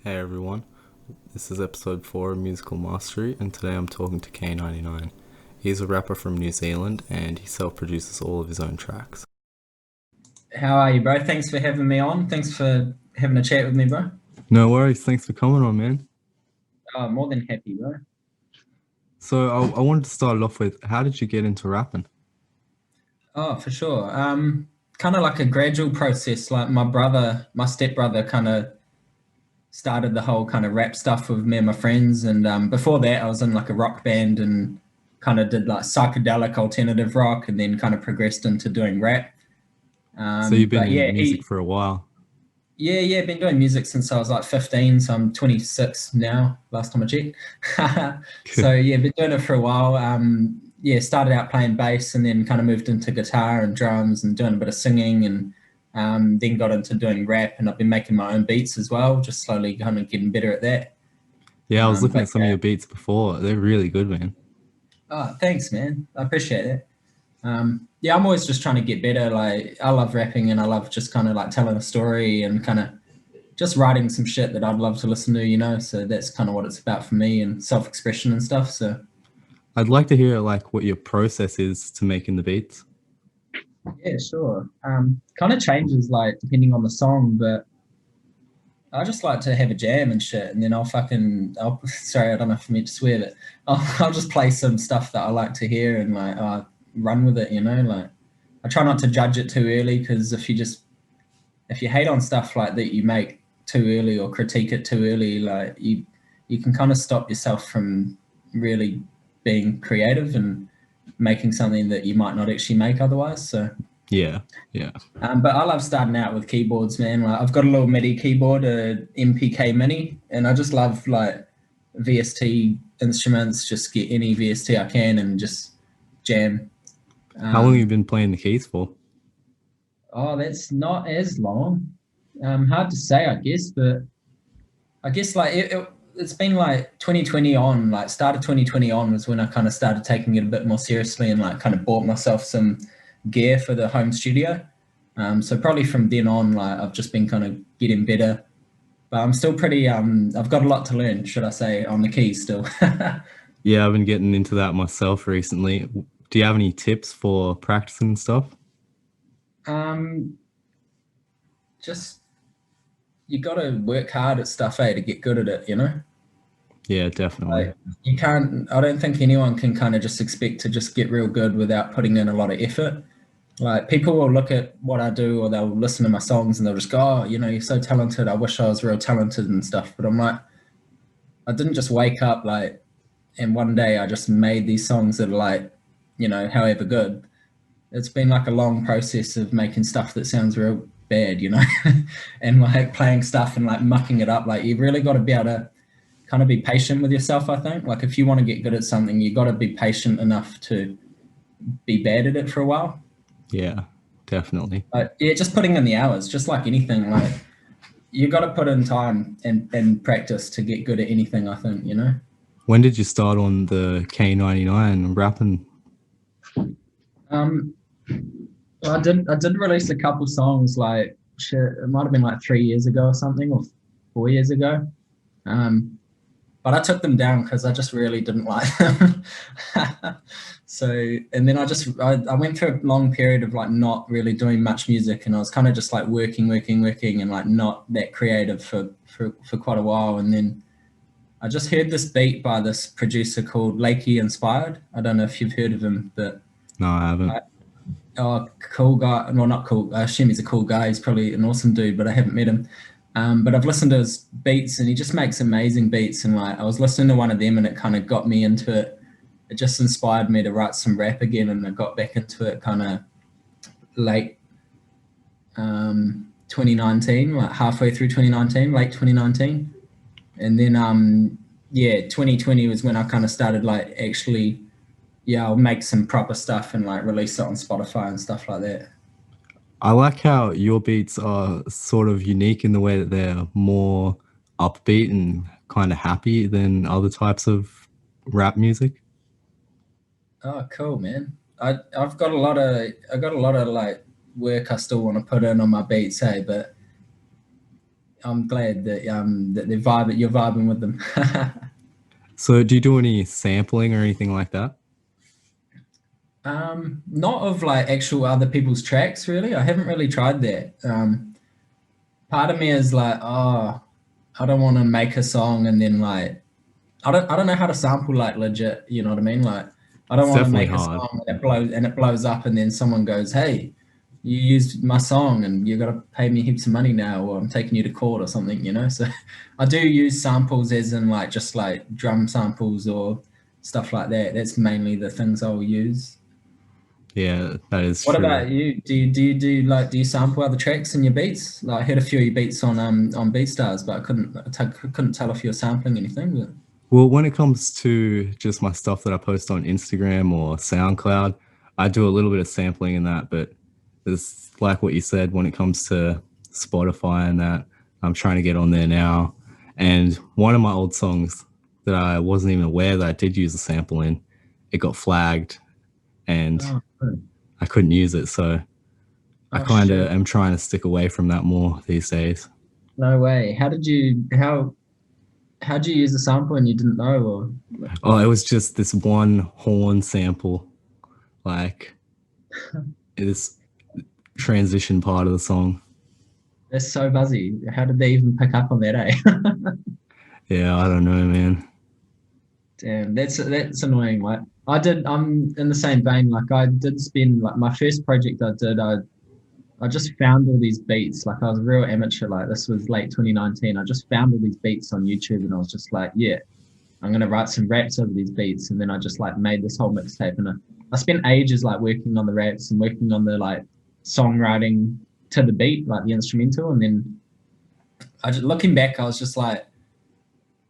Hey everyone, this is episode 4 of Musical Mastery, and today I'm talking to K-99. He's a rapper from New Zealand and he self produces all of his own tracks. How are you, bro? Thanks for having me on. Thanks for having a chat with me, bro. No worries, thanks for coming on, man. Oh, more than happy, bro. So, I wanted to start it off with how did you get into rapping? Oh, for sure. Kind of like a gradual process. Like my stepbrother, kind of started the whole kind of rap stuff with me and my friends. And before that, I was in like a rock band and kind of did like psychedelic alternative rock, and then kind of progressed into doing rap. So, you've been But yeah, in music for a while. yeah, been doing music since I was like 15, so I'm 26 now, last time I checked. So yeah, been doing it for a while. Yeah, started out playing bass and then kind of moved into guitar and drums and doing a bit of singing, and then got into doing rap, and I've been making my own beats as well, just slowly kind of getting better at that. Yeah, I was looking But at some of your beats before. They're really good, man. thanks, man. I appreciate it. Yeah, I'm always just trying to get better. Like I love rapping and I love just kind of like telling a story and kind of just writing some shit that I'd love to listen to. So that's kind of what it's about for me, and self-expression and stuff. So I'd like to hear like what your process is to making the beats. yeah, sure. Kind of changes like depending on the song, but I just like to have a jam and shit, and then I'll sorry, I don't know if I meant to swear, but I'll just play some stuff that I like to hear and like run with it. Like I try not to judge it too early, because if you hate on stuff like that you make too early or critique it too early, like you can kind of stop yourself from really being creative and making something that you might not actually make otherwise. So, Yeah, yeah. but I love starting out with keyboards, man. Like I've got a little MIDI keyboard, a MPK Mini, and I just love like VST instruments. Just get any VST I can and just jam. How long have you Um, been playing the keys for? oh, that's not as long. Hard to say, I guess, but I guess like it's been like 2020 on, like start of 2020 on was when I kind of started taking it a bit more seriously and like kind of bought myself some gear for the home studio. So probably from then on, like I've just been kind of getting better, but I'm still pretty, I've got a lot to learn, should I say, on the keys still. Yeah, I've been getting into that myself recently. Do you have any tips for practicing and stuff? um, just, you got to work hard at stuff, to get good at it. Yeah, definitely. Like you can't, I don't think anyone can kind of just expect to just get real good without putting in a lot of effort. Like people will look at what I do or they'll listen to my songs and they'll just go, oh, you're so talented. I wish I was real talented and stuff. But I'm like, I didn't just wake up like, and one day I just made these songs that are like, however good. It's been like a long process of making stuff that sounds real bad, and like playing stuff and like mucking it up. Like you've really got to be able to kind of be patient with yourself, I think. Like if you want to get good at something, you got to be patient enough to be bad at it for a while. Yeah, definitely. But yeah, just putting in the hours, just like anything. Like you got to put in time and practice to get good at anything, I think. When did you start on the K-99 rapping? Um, well, I did release a couple songs like shit, it might have been like 3 years ago or something, or 4 years ago. Um, but I took them down because I just really didn't like them. So, and then I went through a long period of like not really doing much music, and I was kind of just like working, and like not that creative for quite a while. And then I just heard this beat by this producer called Lakey Inspired. I don't know if you've heard of him, but No, I haven't. oh, cool guy. Well, not cool. I assume he's a cool guy. He's probably an awesome dude, but I haven't met him. But I've listened to his beats, and he just makes amazing beats. And like I was listening to one of them, and it kind of got me into it. It just inspired me to write some rap again, and I got back into it kind of late 2019, like halfway through 2019, late 2019, and then yeah, 2020 was when I kind of started like actually, yeah, I'll make some proper stuff and like release it on Spotify and stuff like that. I like how your beats are sort of unique in the way that they're more upbeat and kind of happy than other types of rap music. Oh, cool, man. I got a lot of like work I still want to put in on my beats, hey, but I'm glad that you're vibing with them. So do you do any sampling or anything like that? Not of like actual other people's tracks, really. I haven't really tried that. Part of me is like, oh, I don't want to make a song and then like I don't know how to sample like legit. You know what I mean? Like I don't It's want to definitely make a hard. song and it blows up and then someone goes, hey, you used my song and you got to pay me heaps of money now, or I'm taking you to court or something. You know, so I do use samples as in like just like drum samples or stuff like that. That's mainly the things I'll use. Yeah, that is What true. about you? Do you sample other tracks in your beats? Like I heard a few of your beats on BeatStars, but couldn't tell if you were sampling anything. But Well, when it comes to just my stuff that I post on Instagram or SoundCloud, I do a little bit of sampling in that, but it's like what you said when it comes to Spotify and that, I'm trying to get on there now. And one of my old songs that I wasn't even aware that I did use a sample in, it got flagged and oh, I couldn't use it. So I oh kind of shit, am trying to stick away from that more these days. no way. How'd you use the sample and you didn't know? Or Oh, it was just this one horn sample, like this transition part of the song. that's so buzzy. How did they even pick up on that? Eh? Yeah, I don't know, man. Damn, that's annoying. Like I'm in the same vein. Like I did spend like my first project I did. I just found all these beats. Like I was a real amateur. Like this was late 2019. I just found all these beats on YouTube, and I was just like, yeah, I'm gonna write some raps over these beats. And then I just like made this whole mixtape, and I spent ages like working on the raps and working on the like songwriting to the beat, like the instrumental. And then looking back, I was just like,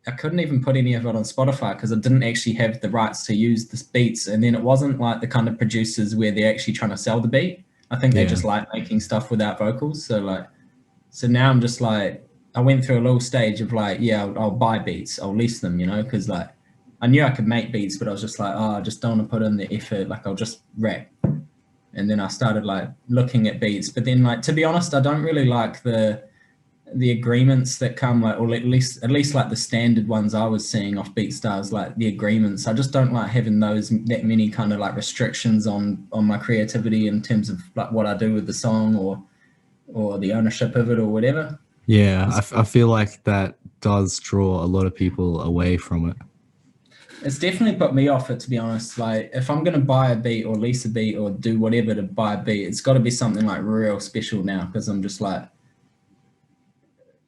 I couldn't even put any of it on Spotify because I didn't actually have the rights to use the beats. And then it wasn't like the kind of producers where they're actually trying to sell the beat. I think they Yeah. just like making stuff without vocals. So now I'm just like, I went through a little stage of like, yeah, I'll buy beats, I'll lease them, you know, because like I knew I could make beats, but I was just like, oh, I just don't want to put in the effort. Like I'll just rap. And then I started like looking at beats. But then like to be honest, I don't really like the agreements that come like, or at least like the standard ones I was seeing off BeatStars, like the agreements. I just don't like having those that many kind of like restrictions on my creativity in terms of like what I do with the song or the ownership of it or whatever. Yeah, I feel like that does draw a lot of people away from it. It's definitely put me off it, to be honest. Like if I'm gonna buy a beat or lease a beat or do whatever to buy a beat, it's got to be something like real special now because I'm just like,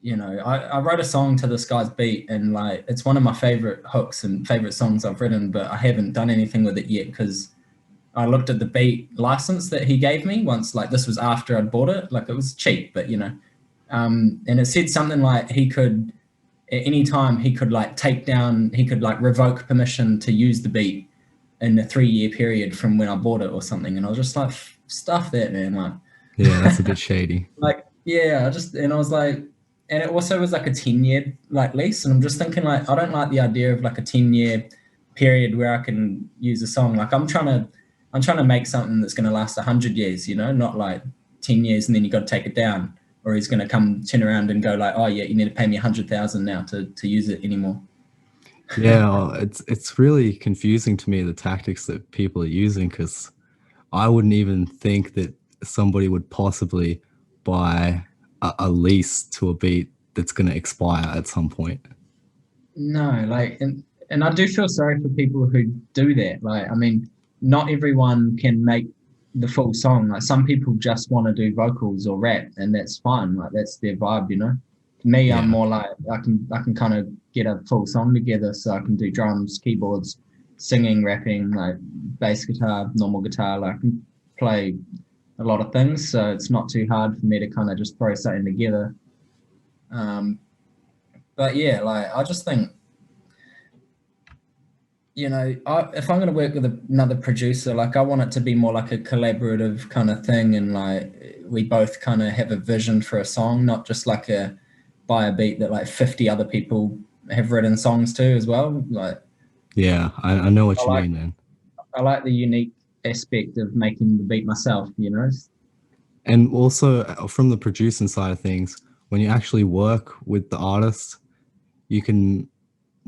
I wrote a song to this guy's beat and like it's one of my favorite hooks and favorite songs I've written, but I haven't done anything with it yet because I looked at the beat license that he gave me once. Like this was after I'd bought it. Like it was cheap, but and it said something like he could at any time he could like he could like revoke permission to use the beat in a 3 year period from when I bought it or something. And I was just like, stuff that, man. Yeah, that's a bit shady. Like, yeah, and I was like, and it also was like a 10 year like lease. And I'm just thinking like, I don't like the idea of like a 10 year period where I can use a song. Like I'm trying to make something that's going to last 100 years, not like 10 years and then you got to take it down. Or he's going to come turn around and go like, oh yeah, you need to pay me 100,000 now to use it anymore. Yeah, it's really confusing to me the tactics that people are using because I wouldn't even think that somebody would possibly buy a lease to a beat that's going to expire at some point. No, like, and I do feel sorry for people who do that. Like, I mean, not everyone can make the full song. Like, some people just want to do vocals or rap, and that's fine. Like, that's their vibe. Me, I'm Yeah. more like I can kind of get a full song together, so I can do drums, keyboards, singing, rapping, like bass guitar, normal guitar. Like, I can play a lot of things, so it's not too hard for me to kind of just throw something together. Um, but yeah, like I just think if I'm going to work with another producer, like I want it to be more like a collaborative kind of thing, and like we both kind of have a vision for a song, not just like a buy a beat that like 50 other people have written songs to as well. Like Yeah, I know I what you like mean, man. I like the unique aspect of making the beat myself. And also from the producing side of things, when you actually work with the artist, you can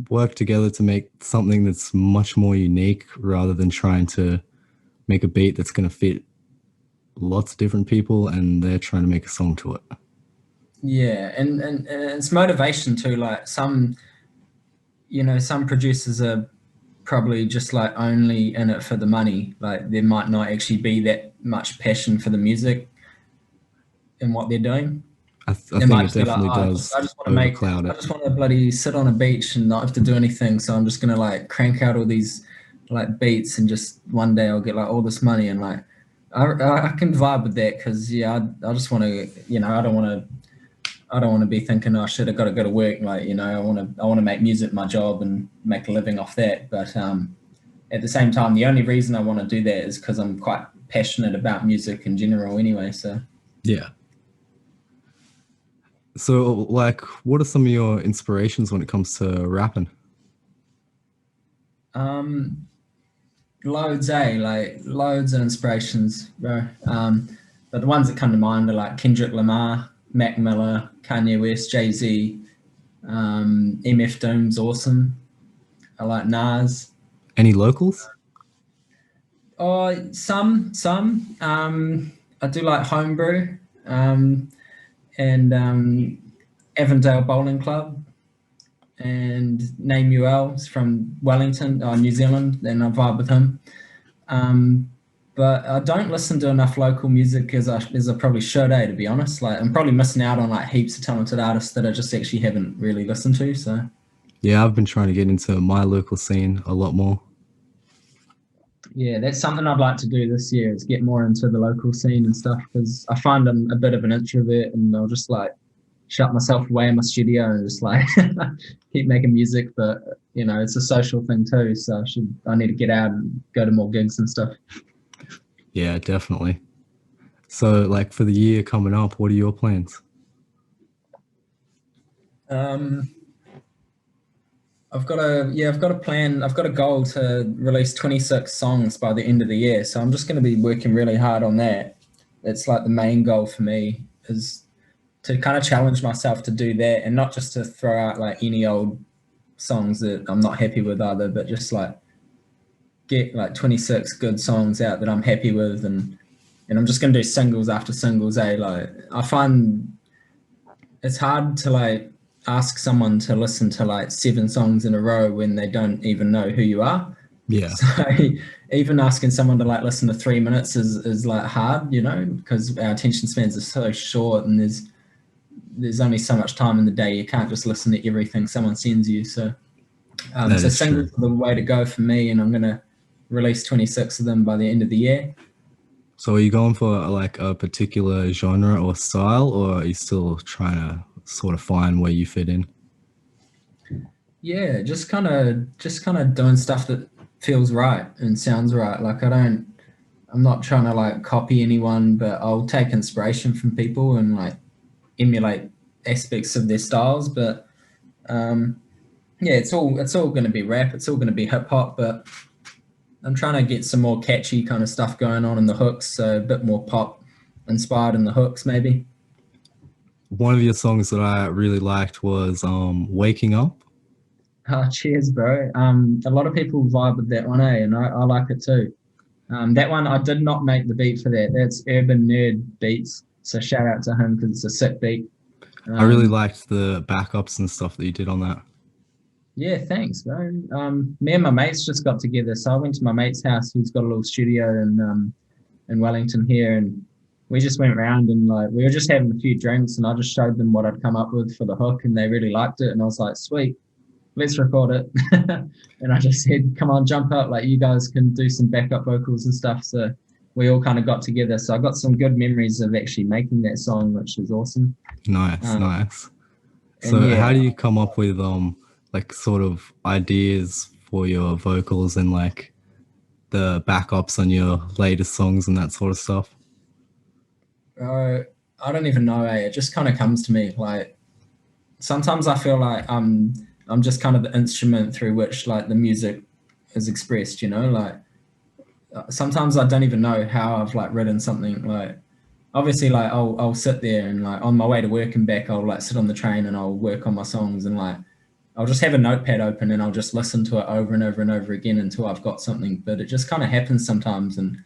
work together to make something that's much more unique rather than trying to make a beat that's going to fit lots of different people and they're trying to make a song to it. Yeah, and it's motivation too. Like some producers are probably just like only in it for the money. Like there might not actually be that much passion for the music in what they're doing. I They think might it just be like, definitely oh, does I just want to make, overcloud I it. just want to bloody sit on a beach and not have to do anything. So I'm just gonna like crank out all these like beats and just one day I'll get like all this money and like I can vibe with that because yeah, I just want to, I don't want to be thinking, oh shit, I got to go to work. Like, I want to make music my job and make a living off that. But at the same time, the only reason I want to do that is because I'm quite passionate about music in general anyway. So, Yeah. So, like, what are some of your inspirations when it comes to rapping? um, like loads of inspirations, bro. But the ones that come to mind are like Kendrick Lamar, Mac Miller, Kanye West, Jay Z, MF Doom's awesome. I like Nas. Any locals? Oh, some. I do like Homebrew and Avondale Bowling Club and Namuel's from Wellington, New Zealand, and I vibe with him. Um, but I don't listen to enough local music as I probably should, to be honest. Like I'm probably missing out on like heaps of talented artists that I just actually haven't really listened to. So Yeah, I've been trying to get into my local scene a lot more. yeah, that's something I'd like to do this year is get more into the local scene and stuff because I find I'm a bit of an introvert and I'll just like shut myself away in my studio and just like keep making music. But it's a social thing too, so I need to get out and go to more gigs and stuff. Yeah, definitely. So, like, for the year coming up, what are your plans? Um, I've got a plan. I've got a goal to release 26 songs by the end of the year. So I'm just going to be working really hard on that. It's like the main goal for me is to kind of challenge myself to do that and not just to throw out like any old songs that I'm not happy with either, but just like get like 26 good songs out that I'm happy with and I'm just going to do singles after singles, like I find it's hard to like ask someone to listen to like 7 songs in a row when they don't even know who you are. Yeah, So even asking someone to like listen to 3 minutes is like hard, because our attention spans are so short and there's only so much time in the day. You can't just listen to everything someone sends you. So that so is true. singles are the way to go for me, and I'm gonna release 26 of them by the end of the year. So, are you going for like a particular genre or style, or are you still trying to sort of find where you fit in? Yeah, just kind of doing stuff that feels right and sounds right. Like I'm not trying to like copy anyone, but I'll take inspiration from people and like emulate aspects of their styles. But um, yeah, it's all going to be rap. It's all going to be hip hop, but I'm trying to get some more catchy kind of stuff going on in the hooks, so a bit more pop inspired in the hooks, maybe. One of your songs that I really liked was "Waking Up." Cheers, bro. A lot of people vibe with that one, and I like it too. That one, I did not make the beat for that. That's Urban Nerd Beats. So shout out to him because it's a sick beat. I really Um, liked the backups and stuff that you did on that. yeah, thanks, bro. Me and my mates just got together. So I went to my mate's house who's got a little studio in Wellington here. And we just went around and like, we were just having a few drinks and I just showed them what I'd come up with for the hook and they really liked it. And I was like, sweet, let's record it. And I just said, come on, jump up. Like you guys can do some backup vocals and stuff. So we all kind of got together. So I got some good memories of actually making that song, which was awesome. Nice, Um, nice. and So, how yeah, do you come up with like sort of ideas for your vocals and like the backups on your latest songs and that sort of stuff? uh, I don't even know. It just kind of comes to me. Like sometimes I feel like I'm just kind of the instrument through which like the music is expressed. Like sometimes I don't even know how I've like written something like obviously like I'll sit there and like on my way to work and back I'll like sit on the train and I'll work on my songs and like I'll just have a notepad open and I'll just listen to it over and over and over again until I've got something. But it just kind of happens sometimes, and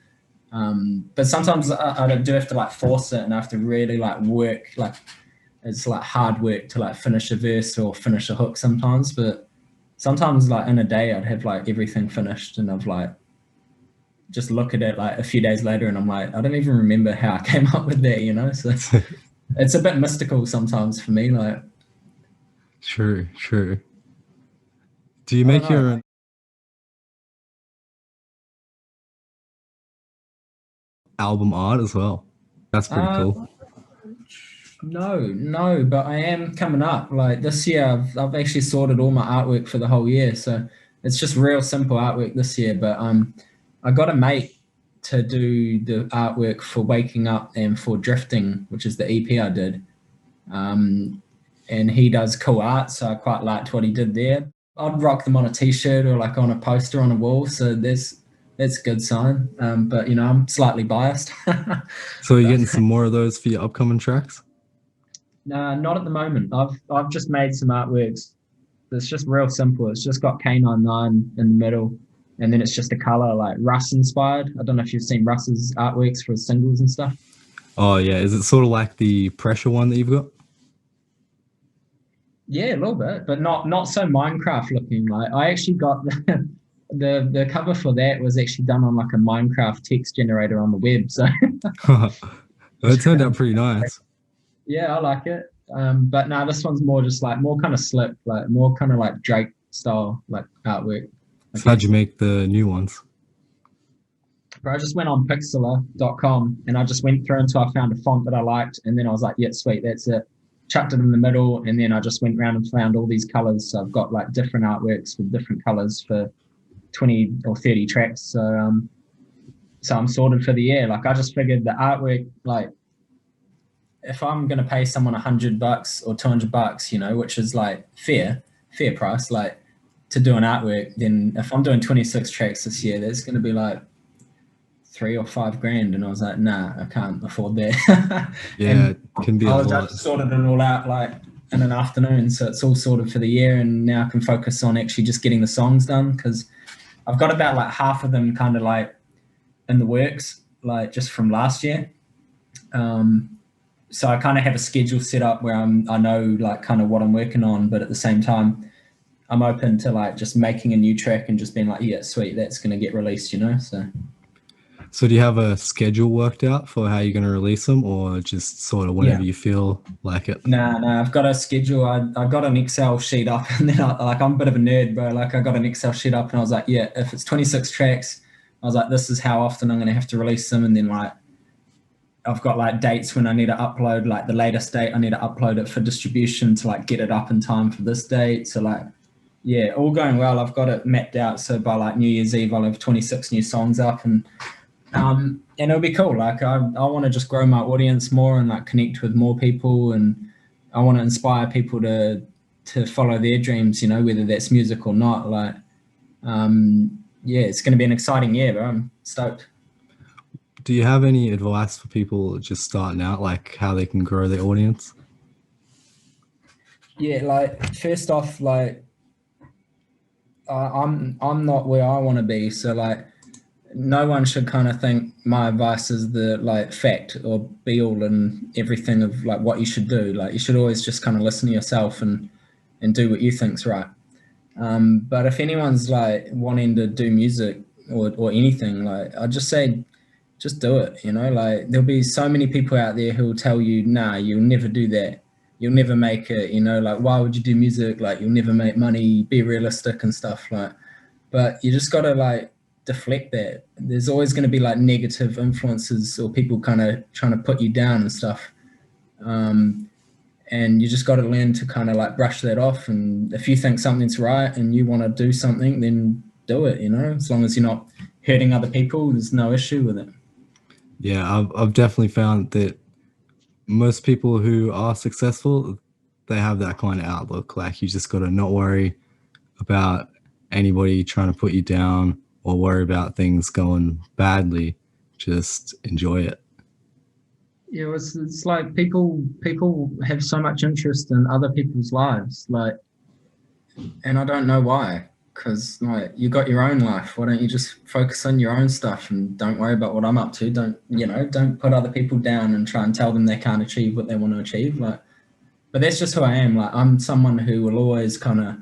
but sometimes I do have to like force it, and I have to really like work. Like it's like hard work to like finish a verse or finish a hook sometimes. But sometimes like in a day I'd have like everything finished, and I've like just look at it like a few days later, and I'm like I don't even remember how I came up with that. So it's a bit mystical sometimes for me. Like Sure, sure. Do you I don't make know. your album art as well? That's pretty Uh, cool. No, no, but I am coming up. Like this year, I've actually sorted all my artwork for the whole year, so it's just real simple artwork this year. But I got a mate to do the artwork for Waking Up and for Drifting, which is the EP I did. Um, and he does cool art, so I quite liked what he did there. I'd rock them on a t-shirt or like on a poster on a wall, so that's a good sign. But I'm slightly biased. So you're But getting some more of those for your upcoming tracks? no, not at the moment. I've just made some artworks. It's just real simple. It's just got K-99 in the middle, and then it's just a color like Russ inspired. I don't know if you've seen Russ's artworks for his singles and stuff. Oh yeah, is it sort of like the pressure one that you've got? Yeah, a little bit, but not so Minecraft looking. Like I actually got the cover for that was actually done on like a Minecraft text generator on the web. So It turned out pretty nice. yeah, I like it. But no, this one's more just like more kind of slick, like more kind of like Drake style like artwork, I So how'd you guess. make the new ones? But I just went on pixlr.com and I just went through until I found a font that I liked. And then I was like, yeah, sweet, that's it. Chucked it in the middle. And then I just went around and found all these colors. So I've got like different artworks with different colors for 20 or 30 tracks. So I'm sorted for the year. Like I just figured the artwork, like if I'm going to pay someone $100 or $200, which is like fair price, like to do an artwork, then if I'm doing 26 tracks this year, there's going to be like 3 or 5 grand, and I was like, nah, I can't afford that. Yeah, And it can be a I lot. just sorted it all out like in an afternoon, so it's all sorted for the year, and now I can focus on actually just getting the songs done because I've got about like half of them kind of like in the works, like just from last year. Um, so I kind of have a schedule set up where I know like kind of what I'm working on, but at the same time, I'm open to like just making a new track and just being like, yeah, sweet, that's gonna get released. So So do you have a schedule worked out for how you're going to release them, or just sort of whenever yeah. you feel like it? Nah, I've got a schedule. I got an Excel sheet up, and then I'm a bit of a nerd, bro. Like I got an Excel sheet up, and I was like, yeah, if it's 26 tracks, I was like, this is how often I'm going to have to release them, and then like I've got like dates when I need to upload, like the latest date I need to upload it for distribution to like get it up in time for this date. So like, yeah, all going well. I've got it mapped out. So by like New Year's Eve, I'll have 26 new songs up, and it'll be cool. Like I want to just grow my audience more and like connect with more people, and I want to inspire people to follow their dreams. Whether that's music or not. Like, yeah, it's going to be an exciting year, bro. I'm stoked. Do you have any advice for people just starting out, like how they can grow their audience? Yeah, like first off, like I'm not where I want to be, so like no one should kind of think my advice is the like fact or be all and everything of like what you should do. Like you should always just kind of listen to yourself and do what you think's right. But if anyone's like wanting to do music or anything, like I just say just do it. Like there'll be so many people out there who will tell you, nah, you'll never do that. You'll never make it. Like why would you do music? Like you'll never make money. Be realistic and stuff. Like but you just got to like deflect that. There's always going to be like negative influences or people kind of trying to put you down and stuff. Um, and you just got to learn to kind of like brush that off. And if you think something's right and you want to do something, then do it. As long as you're not hurting other people, there's no issue with it. Yeah, I've definitely found that most people who are successful, they have that kind of outlook. Like you just got to not worry about anybody trying to put you down or worry about things going badly. Just enjoy it. it's like people have so much interest in other people's lives, like, and I don't know why. Because like you got your own life, why don't you just focus on your own stuff and don't worry about what I'm up to? Don't put other people down and try and tell them they can't achieve what they want to achieve. Like, but that's just who I am. Like, I'm someone who will always kind of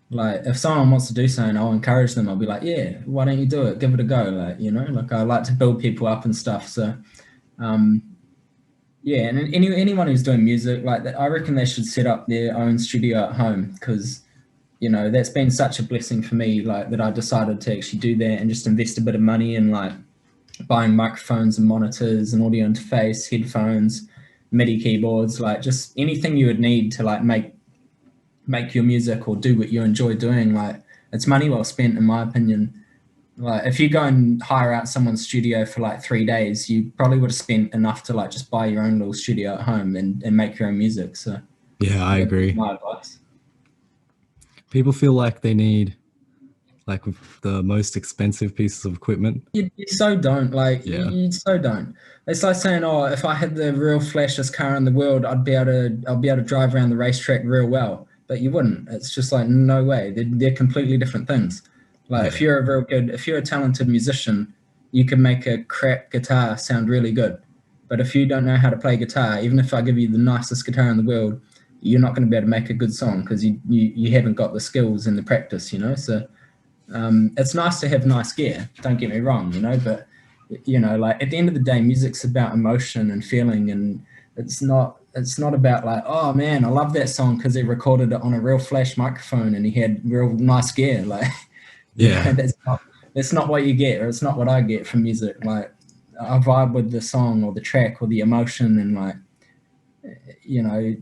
like, if someone wants to do something, I'll encourage them. I'll be like, yeah, why don't you do it? Give it a go. Like, like I like to build people up and stuff. So, um, yeah, and anyone who's doing music, like that, I reckon they should set up their own studio at home because that's been such a blessing for me. Like that, I decided to actually do that and just invest a bit of money in like buying microphones and monitors and audio interface, headphones, MIDI keyboards, like just anything you would need to like make your music or do what you enjoy doing. Like it's money well spent, in my opinion. Like if you go and hire out someone's studio for like 3 days, you probably would have spent enough to like just buy your own little studio at home and make your own music. So Yeah, I that's agree. my advice. People feel like they need like the most expensive pieces of equipment. You so don't like Yeah. you so don't. It's like saying, "Oh, if I had the real flashiest car in the world, I'll be able to drive around the racetrack real well." But you wouldn't. It's just like no way. They're completely different things. Like Yeah. if you're a talented musician, you can make a crap guitar sound really good. But if you don't know how to play guitar, even if I give you the nicest guitar in the world, you're not going to be able to make a good song because you haven't got the skills and the practice. So it's nice to have nice gear, don't get me wrong, but like at the end of the day, music's about emotion and feeling, and it's not about like, oh man, I love that song because they recorded it on a real flash microphone and he had real nice gear. Like, Yeah. that's not what you get, or it's not what I get from music. Like, I vibe with the song or the track or the emotion, and like, you know,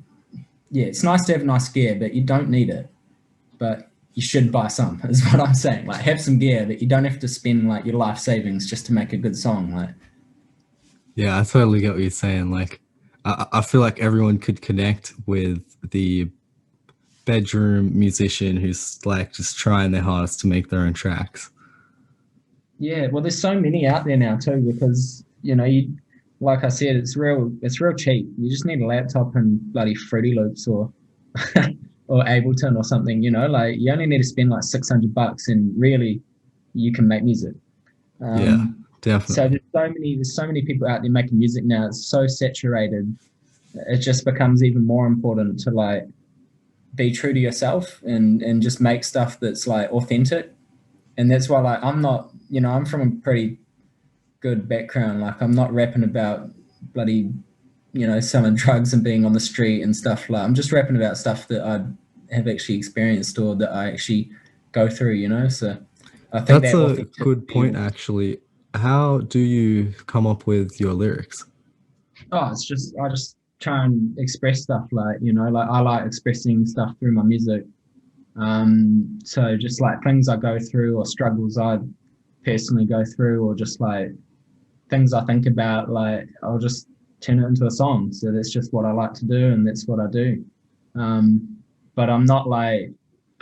yeah, it's nice to have nice gear, but you don't need it. But you should buy some, is what I'm saying. Like, have some gear, but you don't have to spend like your life savings just to make a good song. Like, Yeah, I totally get what you're saying. Like, I feel like everyone could connect with the bedroom musician who's like just trying their hardest to make their own tracks. yeah, well, there's so many out there now too, because you, like I said, it's real cheap. You just need a laptop and bloody Fruity Loops or Ableton or something. Like you only need to spend like $600, and really, you can make music. Yeah, Um, so definitely. there's so many people out there making music now. It's so saturated. It just becomes even more important to like be true to yourself and just make stuff that's like authentic. And that's why like I'm not, I'm from a pretty good background. Like I'm not rapping about bloody, selling drugs and being on the street and stuff. Like I'm just rapping about stuff that I have actually experienced or that I actually go through. So I think That's that a good authenticity. point, actually. How do you come up with your lyrics? Oh, it's just I just try and express stuff, like like I like expressing stuff through my music. So just like things I go through or struggles I personally go through, or just like things I think about, like I'll just turn it into a song. So that's just what I like to do, and that's what I do. But I'm not like,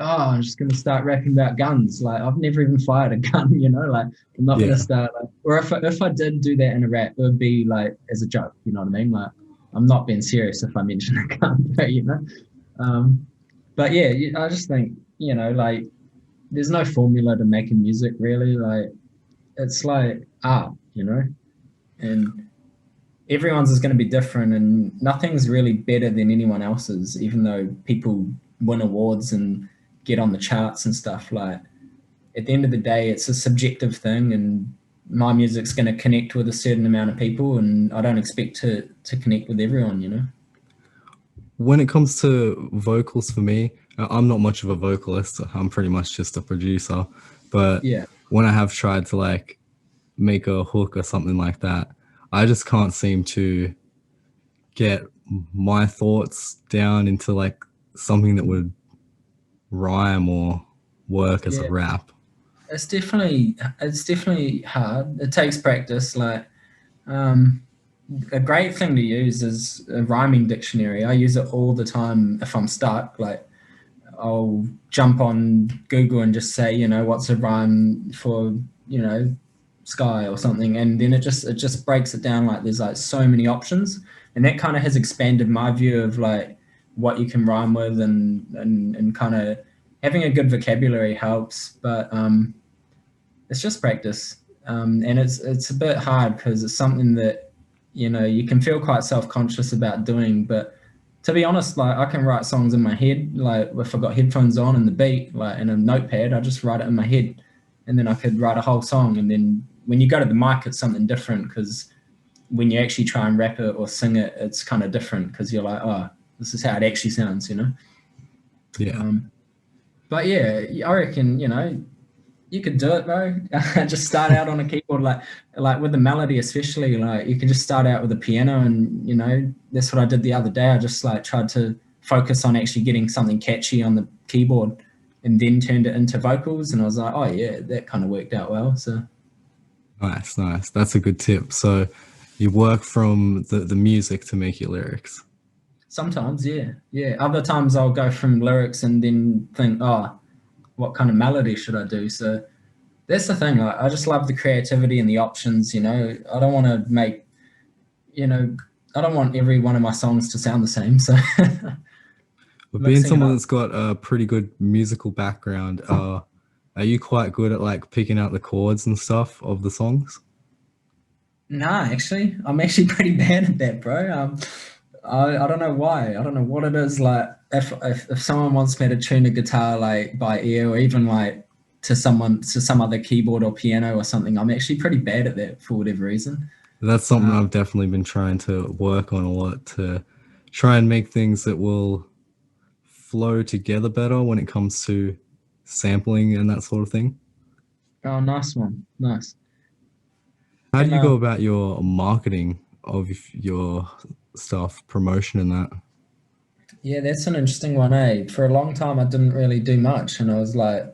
oh, I'm just gonna start rapping about guns. Like I've never even fired a gun, like I'm not gonna Yeah, start like, or if I did do that in a rap, it would be like as a joke, you know what I mean? Like I'm not being serious if I mention a gun, but. Um, but yeah, I just think, like there's no formula to making music really. Like it's like art, and everyone's is going to be different, and nothing's really better than anyone else's, even though people win awards and get on the charts and stuff. Like at the end of the day, it's a subjective thing, and my music's going to connect with a certain amount of people, and I don't expect to connect with everyone. when it comes to vocals for me, I'm not much of a vocalist. I'm pretty much just a producer. But Yeah. when I have tried to like make a hook or something like that, I just can't seem to get my thoughts down into like something that would rhyme or work as a Yeah. rap. It's definitely hard. It takes practice. Like um, a great thing to use is a rhyming dictionary. I use it all the time if I'm stuck. Like I'll jump on Google and just say, what's a rhyme for, sky or something, and then it just breaks it down like there's like so many options, and that kind of has expanded my view of like what you can rhyme with, and kind of having a good vocabulary helps, but it's just practice, and it's a bit hard because it's something that you can feel quite self-conscious about doing, but to be honest, like I can write songs in my head. Like if I got headphones on and the beat, like in a notepad, I just write it in my head, and then I could write a whole song. And then when you go to the mic, it's something different because when you actually try and rap it or sing it, it's kind of different because you're like, oh, this is how it actually sounds. Yeah. Um, but yeah, I reckon you could do it, bro. Just start out on a keyboard, like with the melody, especially. Like you can just start out with a piano, and that's what I did the other day. I just like tried to focus on actually getting something catchy on the keyboard, and then turned it into vocals. And I was like, oh yeah, that kind of worked out well. So Nice, nice. That's a good tip. So you work from the music to make your lyrics. sometimes, yeah, yeah. Other times I'll go from lyrics and then think, oh, what kind of melody should I do? So that's the thing. Like, I just love the creativity and the options. I don't want to make, you know, I don't want every one of my songs to sound the same. So But being mixing it someone up. that's got a pretty good musical background, are you quite good at like picking out the chords and stuff of the songs? Nah, actually, I'm actually pretty bad at that, bro. I don't know why. I don't know what it is. Like, if someone wants me to tune a guitar like by ear, or even like to some other keyboard or piano or something, I'm actually pretty bad at that for whatever reason. That's something I've definitely been trying to work on a lot to try and make things that will flow together better when it comes to sampling and that sort of thing. Oh, nice one, nice. How do And you go about your marketing of your stuff, promotion and that? yeah, that's an interesting one, eh? For a long time, I didn't really do much, and I was like,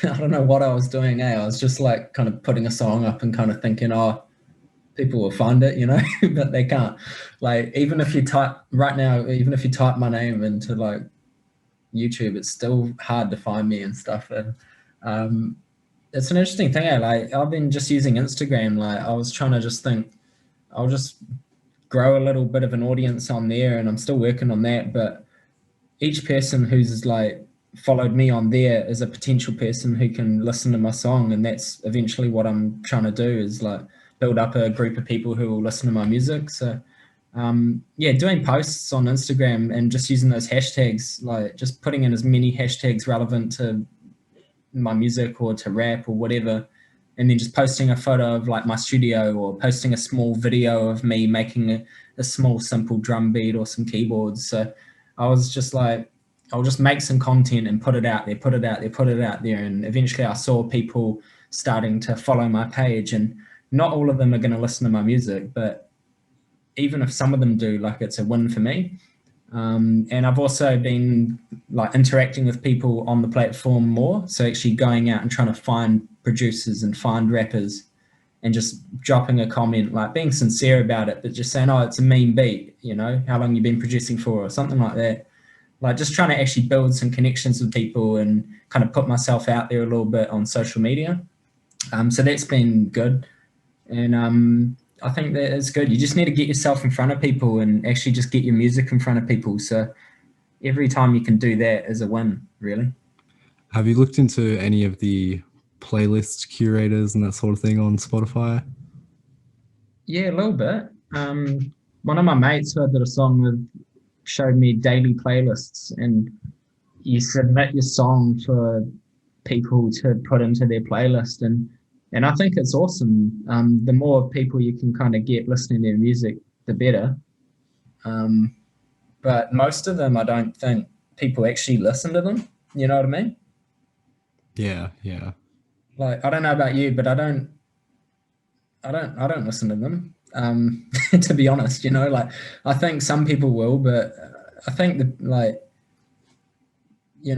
I don't know what I was doing, eh? I was just like kind of putting a song up and kind of thinking, oh, people will find it, but they can't. Like, even if you type right now, even if you type my name into like YouTube, it's still hard to find me and stuff. And um, it's an interesting thing, eh? Like, I've been just using Instagram. Like, I was trying to just think, I'll just grow a little bit of an audience on there, and I'm still working on that. But each person who's like followed me on there is a potential person who can listen to my song, and that's eventually what I'm trying to do is like build up a group of people who will listen to my music. So yeah, doing posts on Instagram and just using those hashtags, like just putting in as many hashtags relevant to my music or to rap or whatever, and then just posting a photo of like my studio, or posting a small video of me making a small simple drum beat or some keyboards. So I was just like, I'll just make some content and put it out there, put it out there, put it out there. And eventually I saw people starting to follow my page, and not all of them are going to listen to my music, but even if some of them do, like it's a win for me. And I've also been like interacting with people on the platform more. So actually going out and trying to find producers and find rappers, and just dropping a comment, like being sincere about it, but just saying, oh, it's a mean beat, how long you been producing for, or something like that. Like just trying to actually build some connections with people and kind of put myself out there a little bit on social media. So that's been good. And I think that is good. You just need to get yourself in front of people and actually just get your music in front of people. So every time you can do that is a win, really. Have you looked into any of the playlist curators and that sort of thing on Spotify? Yeah, a little bit. One of my mates who I did a song with showed me daily playlists, and you submit your song for people to put into their playlist, and I think it's awesome. The more people you can kind of get listening to their music, the better. Um, but most of them, I don't think people actually listen to them. You know what I mean? Yeah, yeah. Like, I don't know about you, but I don't listen to them. To be honest, like I think some people will, but I think that like you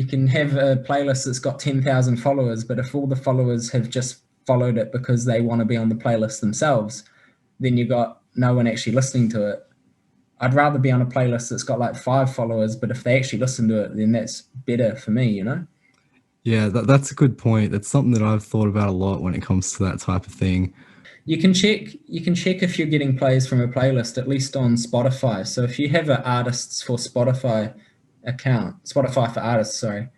can have a playlist that's got 10,000 followers, but if all the followers have just followed it because they want to be on the playlist themselves, then you got no one actually listening to it. I'd rather be on a playlist that's got like 5 followers, but if they actually listen to it, then that's better for me. Yeah, that's a good point. That's something that I've thought about a lot when it comes to that type of thing. You can check if you're getting plays from a playlist, at least on Spotify. So if you have an artists for Spotify account, Spotify for artists, sorry,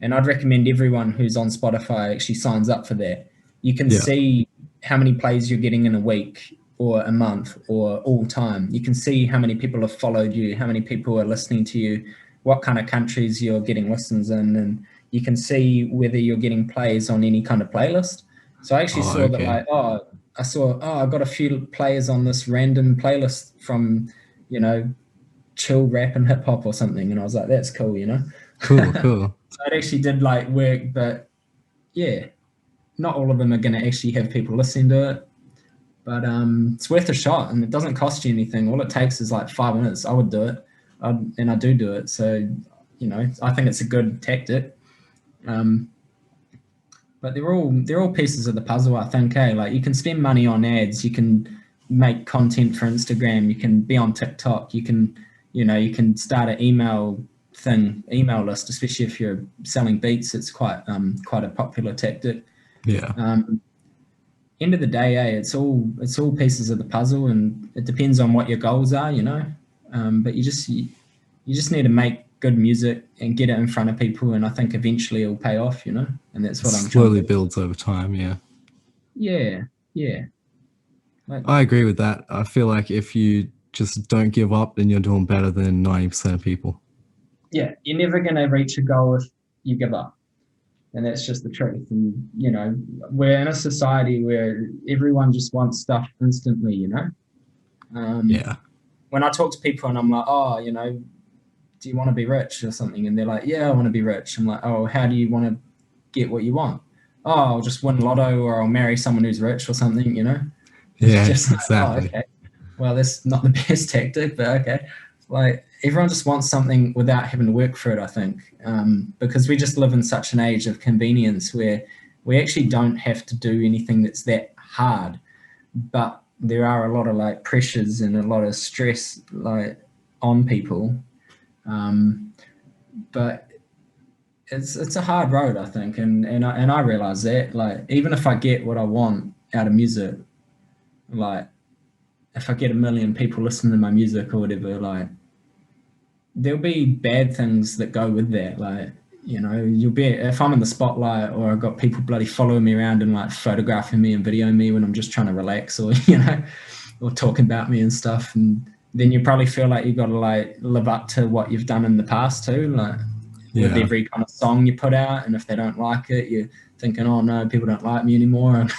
and I'd recommend everyone who's on Spotify actually signs up for that. You can Yeah. see how many plays you're getting in a week or a month or all time. You can see how many people have followed you, how many people are listening to you, what kind of countries you're getting listens in, and you can see whether you're getting plays on any kind of playlist. So I actually Oh, saw that, okay. like, I saw, I got a few players on this random playlist from, you know, chill rap and hip hop or something. And I was like, that's cool, you know? Cool, cool. So it actually did like work, but yeah, not all of them are going to actually have people listening to it. But it's worth a shot, and it doesn't cost you anything. All it takes is like 5 minutes. I would do it, and I do it. So, I think it's a good tactic. Um, but they're all pieces of the puzzle, I think. Like, you can spend money on ads, you can make content for Instagram, you can be on TikTok, you can start an email list, especially if you're selling beats. It's quite a popular tactic. Yeah. Um, End of the day, it's all pieces of the puzzle, and it depends on what your goals are, you know. But you just need to make good music and get it in front of people, and I think eventually it'll pay off, you know. And that's It what I'm trying slowly to do. builds over time, yeah. Yeah, yeah. Like, I agree with that. I feel like if you just don't give up, then you're doing better than 90% of people. yeah, you're never gonna reach a goal if you give up, and that's just the truth. And we're in a society where everyone just wants stuff instantly, you know. Um, Yeah. when I talk to people and I'm like, oh, do you want to be rich or something? And they're like, yeah, I want to be rich. I'm like, oh, how do you want to get what you want? Oh, I'll just win lotto, or I'll marry someone who's rich or something, you know? It's Yeah, just like, oh, exactly. okay. Well, that's not the best tactic, but okay. Like, everyone just wants something without having to work for it, I think, because we just live in such an age of convenience where we actually don't have to do anything that's that hard, but there are a lot of like pressures and a lot of stress like on people. Um, but it's a hard road, I think, and I realize that, like, even if I get what I want out of music, like, if I get a million people listening to my music or whatever, like, there'll be bad things that go with that. Like, you'll be, if I'm in the spotlight, or I've got people bloody following me around and like photographing me and videoing me when I'm just trying to relax, or or talking about me and stuff, and then you probably feel like you've got to like live up to what you've done in the past too, like with Yeah. every kind of song you put out. And if they don't like it, you're thinking, oh no, people don't like me anymore. And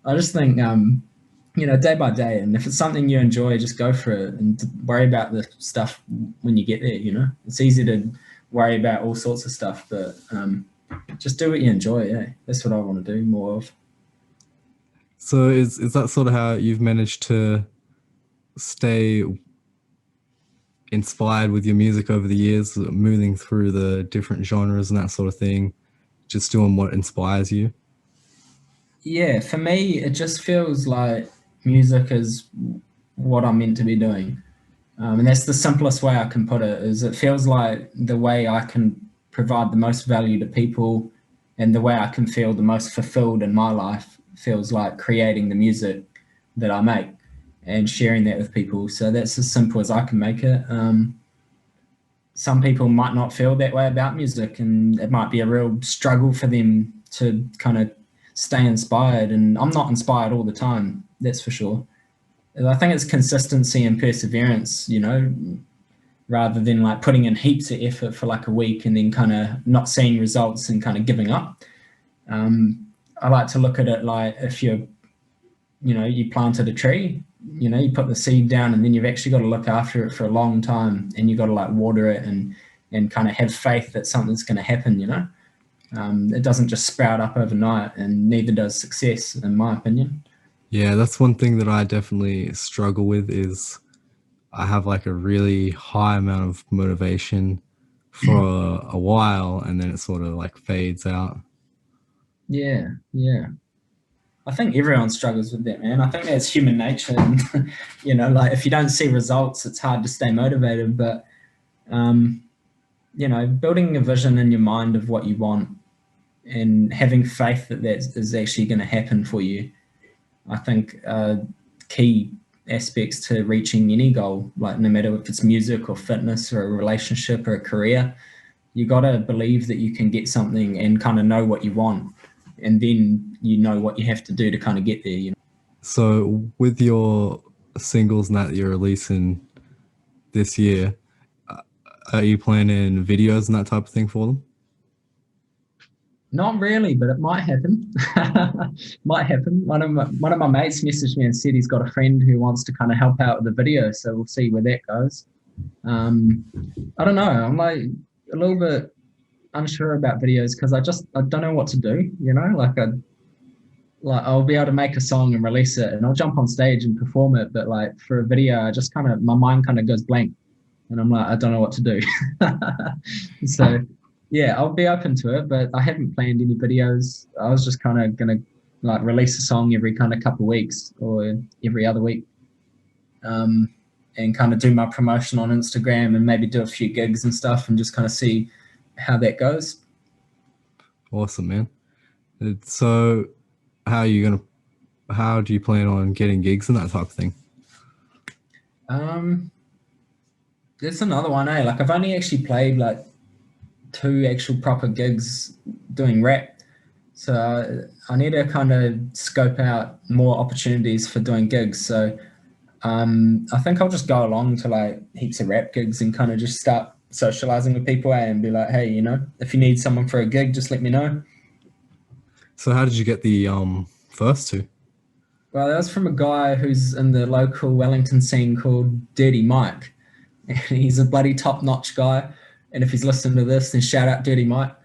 I just think, day by day, and if it's something you enjoy, just go for it and worry about the stuff when you get there. It's easy to worry about all sorts of stuff, but just do what you enjoy. Yeah, that's what I want to do more of. So is that sort of how you've managed to stay inspired with your music over the years, moving through the different genres and that sort of thing, just doing what inspires you? Yeah, for me, it just feels like music is what I'm meant to be doing. And that's the simplest way I can put it, is it feels like the way I can provide the most value to people, and the way I can feel the most fulfilled in my life feels like creating the music that I make and sharing that with people. So that's as simple as I can make it. Some people might not feel that way about music, and it might be a real struggle for them to kind of stay inspired. And I'm not inspired all the time, that's for sure. I think it's consistency and perseverance, rather than like putting in heaps of effort for like a week and then kind of not seeing results and kind of giving up. I like to look at it like, if you planted a tree, you put the seed down, and then you've actually got to look after it for a long time, and you've got to like water it and kind of have faith that something's going to happen. It doesn't just sprout up overnight, and neither does success, in my opinion. Yeah, that's one thing that I definitely struggle with is I have like a really high amount of motivation for a while and then it sort of like fades out. Yeah, yeah. I think everyone struggles with that, man. I think that's human nature. And, like, if you don't see results, it's hard to stay motivated. But, building a vision in your mind of what you want, and having faith that that is actually going to happen for you. I think key aspects to reaching any goal, like no matter if it's music or fitness or a relationship or a career, you got to believe that you can get something and kind of know what you want, and then you know what you have to do to kind of get there. You know. So with your singles and that you're releasing this year, are you planning videos and that type of thing for them? Not really, but it might happen. Might happen. One of my mates messaged me and said he's got a friend who wants to kind of help out with the video, so we'll see where that goes. Um, I don't know. I'm like a little bit unsure about videos because I don't know what to do. You know, like I'll be able to make a song and release it, and I'll jump on stage and perform it. But like for a video, I just kind of my mind kind of goes blank, and I'm like I don't know what to do. So yeah, I'll be open to it, but I haven't planned any videos. I was just kind of gonna like release a song every kind of couple of weeks or every other week, um, and kind of do my promotion on Instagram and maybe do a few gigs and stuff and just kind of see how that goes. Awesome, man. So how are you gonna how do you plan on getting gigs and that type of thing? Um, That's another one, eh? Like I've only actually played like two actual proper gigs doing rap. So I need to kind of scope out more opportunities for doing gigs. So I think I'll just go along to like heaps of rap gigs and kind of just start socializing with people and be like, hey, you know, if you need someone for a gig, just let me know. So how did you get the first two? Well, that was from a guy who's in the local Wellington scene called Dirty Mike. And he's a bloody top notch guy. And if he's listening to this, then shout out Dirty Mike.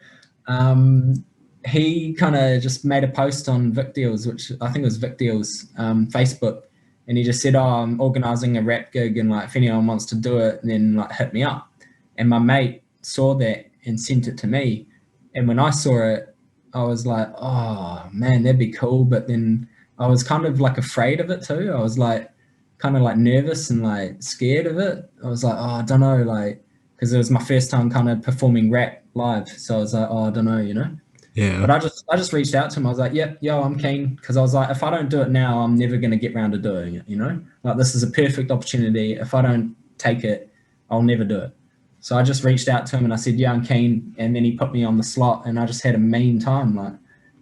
Um, he kind of just made a post on Vic Deals, which I think it was Vic Deals, Facebook, and he just said, "Oh, I'm organising a rap gig, and like if anyone wants to do it, then like hit me up." And my mate saw that and sent it to me, and when I saw it, I was like, "Oh man, that'd be cool," but then I was kind of like afraid of it too. I was like kind of like nervous and like scared of it. I was like, "Oh, I don't know," like because it was my first time kind of performing rap live, so I was like, "Oh, I don't know," you know. Yeah. But I just reached out to him. I was like, "Yep, yo, I'm keen," because I was like, if I don't do it now, I'm never gonna get around to doing it. You know, like this is a perfect opportunity. If I don't take it, I'll never do it. So I just reached out to him and I said, "Yeah, I'm keen," and then he put me on the slot, and I just had a mean time. Like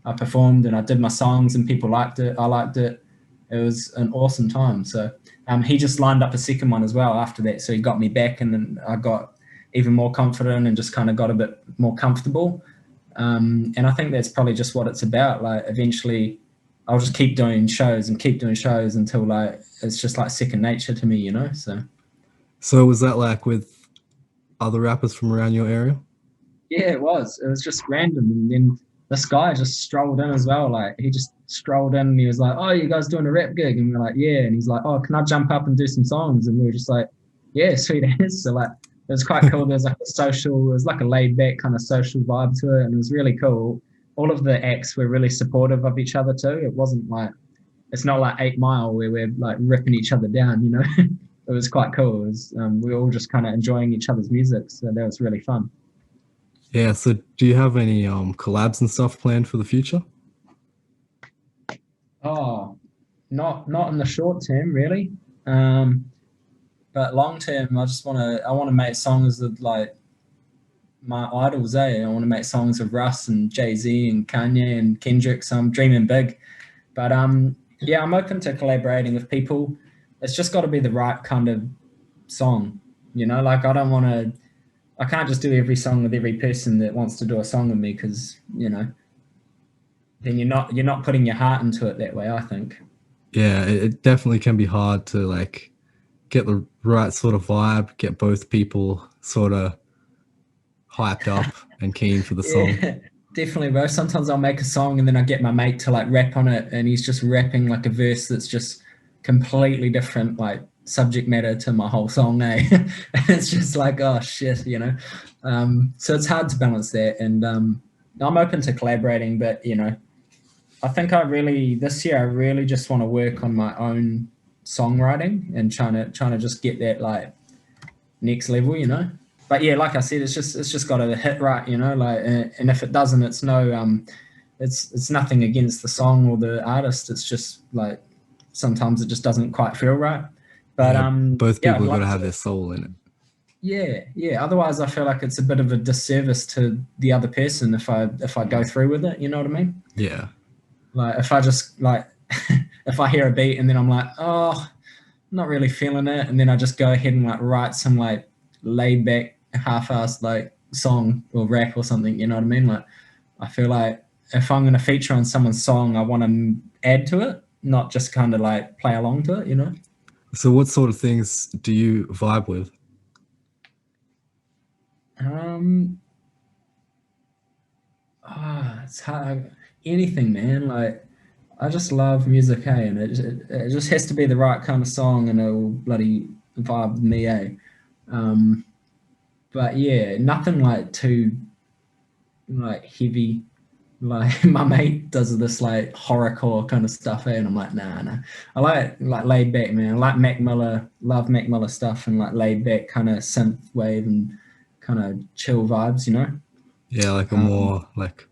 I performed and I did my songs, and people liked it. I liked it. It was an awesome time. So he just lined up a second one as well after that. So he got me back, and then I got even more confident and just kind of got a bit more comfortable. And I think that's probably just what it's about. Like eventually I'll just keep doing shows and keep doing shows until like it's just like second nature to me, you know? So So was that like with other rappers from around your area? yeah, it was. It was just random. And then this guy just strolled in as well. Like he just strolled in and he was like, "Oh, you guys doing a rap gig?" And we're like, "Yeah." And he's like, "Oh, can I jump up and do some songs?" And we were just like, "Yeah, sweet as." So like it was quite cool. There's like a social, it was like a laid back kind of social vibe to it. And it was really cool. All of the acts were really supportive of each other too. It wasn't like it's not like 8 Mile where we're like ripping each other down, you know. It was quite cool. It was, we were all just kind of enjoying each other's music. So that was really fun. Yeah, so do you have any collabs and stuff planned for the future? Oh, not in the short term, really. Um, but long term, I want to make songs with like my idols. I want to make songs with Russ and Jay Z and Kanye and Kendrick. So I'm dreaming big. But yeah, I'm open to collaborating with people. It's just got to be the right kind of song. You know, like I don't want to. I can't just do every song with every person that wants to do a song with me because then you're not putting your heart into it that way. I think. Yeah, it definitely can be hard to like get the right sort of vibe, get both people sort of hyped up and keen for the song. Yeah, definitely, bro. Sometimes I'll make a song and then I get my mate to like rap on it, and he's just rapping like a verse that's just completely different, like subject matter to my whole song. And it's just like, oh shit, you know. So it's hard to balance that, and I'm open to collaborating, but I think this year I really just want to work on my own songwriting and trying to just get that like next level. but yeah, like I said, it's just got to hit right, you know. Like, and if it doesn't, it's no it's nothing against the song or the artist. It's just like sometimes it just doesn't quite feel right. But Yeah, both yeah, people I'd got to love have their to. soul in it. Yeah, yeah. Otherwise, I feel like it's a bit of a disservice to the other person if I go through with it. You know what I mean? Yeah. Like if I just like if I hear a beat and then I'm like, oh, not really feeling it, and then I just go ahead and like write some like laid back, half-assed like song or rap or something. You know what I mean? Like I feel like if I'm going to feature on someone's song, I want to add to it, not just kind of like play along to it. You know? So what sort of things do you vibe with? Um, it's hard. Anything, man. Like I just love music, hey, and it just has to be the right kind of song, and it'll bloody vibe with me, eh? Um, but yeah, nothing like too like heavy. Like my mate does this like horrorcore kind of stuff, eh? And I'm like, nah, nah. I like laid back, man. I like Mac Miller, love Mac Miller stuff, and like laid back kind of synth wave and kind of chill vibes, you know. Yeah, like a Um, more like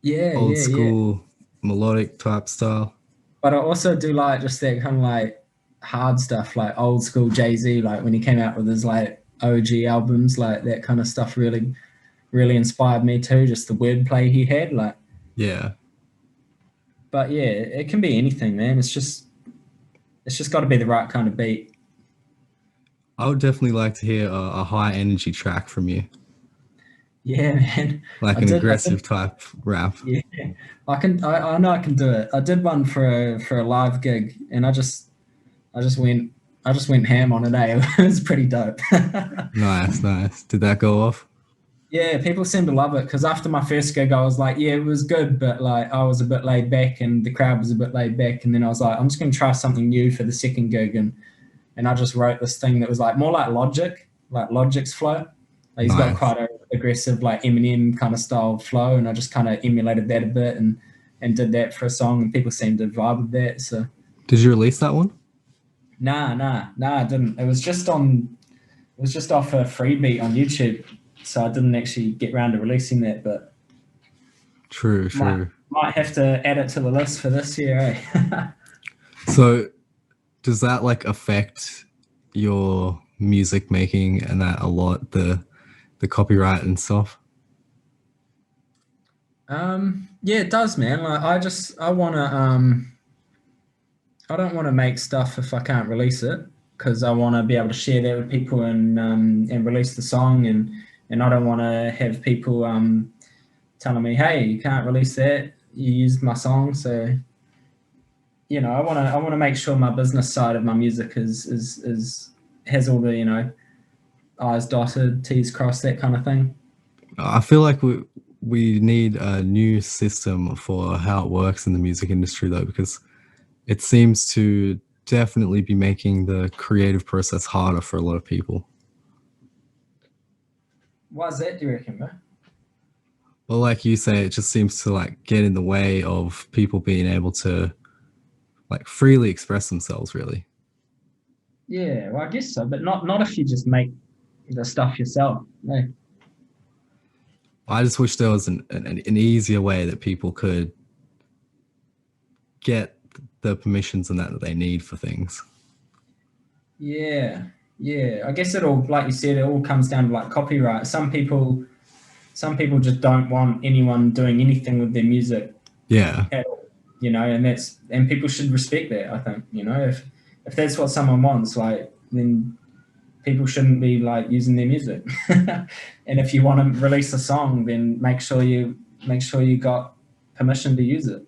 yeah, old yeah, yeah. school melodic type style. But I also do like just that kind of like hard stuff, like old school Jay Z, like when he came out with his like OG albums, like that kind of stuff really inspired me too. Just the wordplay he had, like. Yeah. But yeah, it can be anything, man. It's just got to be the right kind of beat. I would definitely like to hear a high energy track from you, Yeah, man. like I an did. I aggressive did. type rap. Yeah, I can. I know I can do it. I did one for a live gig, and I just went. I just went ham on it. Eh? It was pretty dope. Nice, nice. Did that go off? Yeah, people seem to love it because after my first gig, I was like, yeah, it was good, but like I was a bit laid back, and the crowd was a bit laid back, and then I was like, I'm just going to try something new for the second gig, and I just wrote this thing that was like more like Logic's flow. Like, he's got Nice. quite a aggressive like Eminem kind of style flow, and I just kind of emulated that a bit and did that for a song, and people seemed to vibe with that. So Did you release that one? nah, I didn't. It was just off a free beat on YouTube, so I didn't actually get around to releasing that, but True, might true. might have to add it to the list for this year. Eh? So does that like affect your music making and that a lot, the copyright and stuff? Yeah, it does, man. Like I don't want to make stuff if I can't release it because I want to be able to share that with people and release the song and I don't want to have people telling me, hey, you can't release that. You used my song, so I want to make sure my business side of my music is has all the I's dotted, T's crossed, that kind of thing. I feel like we need a new system for how it works in the music industry though, because it seems to definitely be making the creative process harder for a lot of people. Why is that, do you reckon, bro? Well, like you say, it just seems to like get in the way of people being able to like freely express themselves, really. Yeah, well, I guess so, but not if you just make the stuff yourself. No. I just wish there was an easier way that people could get the permissions and that they need for things. Yeah, yeah. I guess it all, like you said, it all comes down to like copyright. Some people just don't want anyone doing anything with their music Yeah. at all, and people should respect that. I think, if that's what someone wants, like then people shouldn't be like using their music. And if you want to release a song, then make sure you got permission to use it.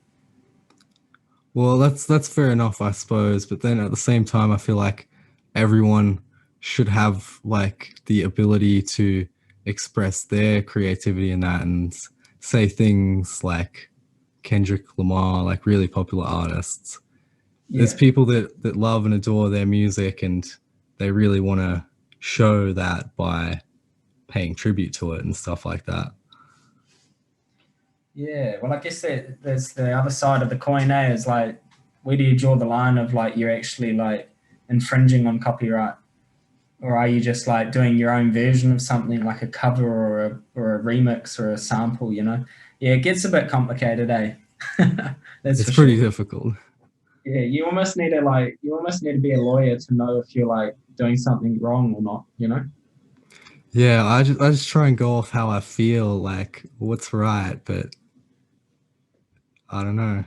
Well, that's fair enough, I suppose. But then at the same time, I feel like everyone should have like the ability to express their creativity in that and say things like Kendrick Lamar, like really popular artists. There's Yeah. people that love and adore their music and they really want to show that by paying tribute to it and stuff like that. Yeah, well, I guess that there's the other side of the coin, eh? Is like, where do you draw the line of like you're actually like infringing on copyright? or are you just like doing your own version of something like a cover or a remix or a sample? Yeah, it gets a bit complicated, eh? That's It's for pretty sure. difficult. Yeah, you almost need to be a lawyer to know if you're like doing something wrong or not. Yeah, I just try and go off how I feel, like what's right, but I don't know.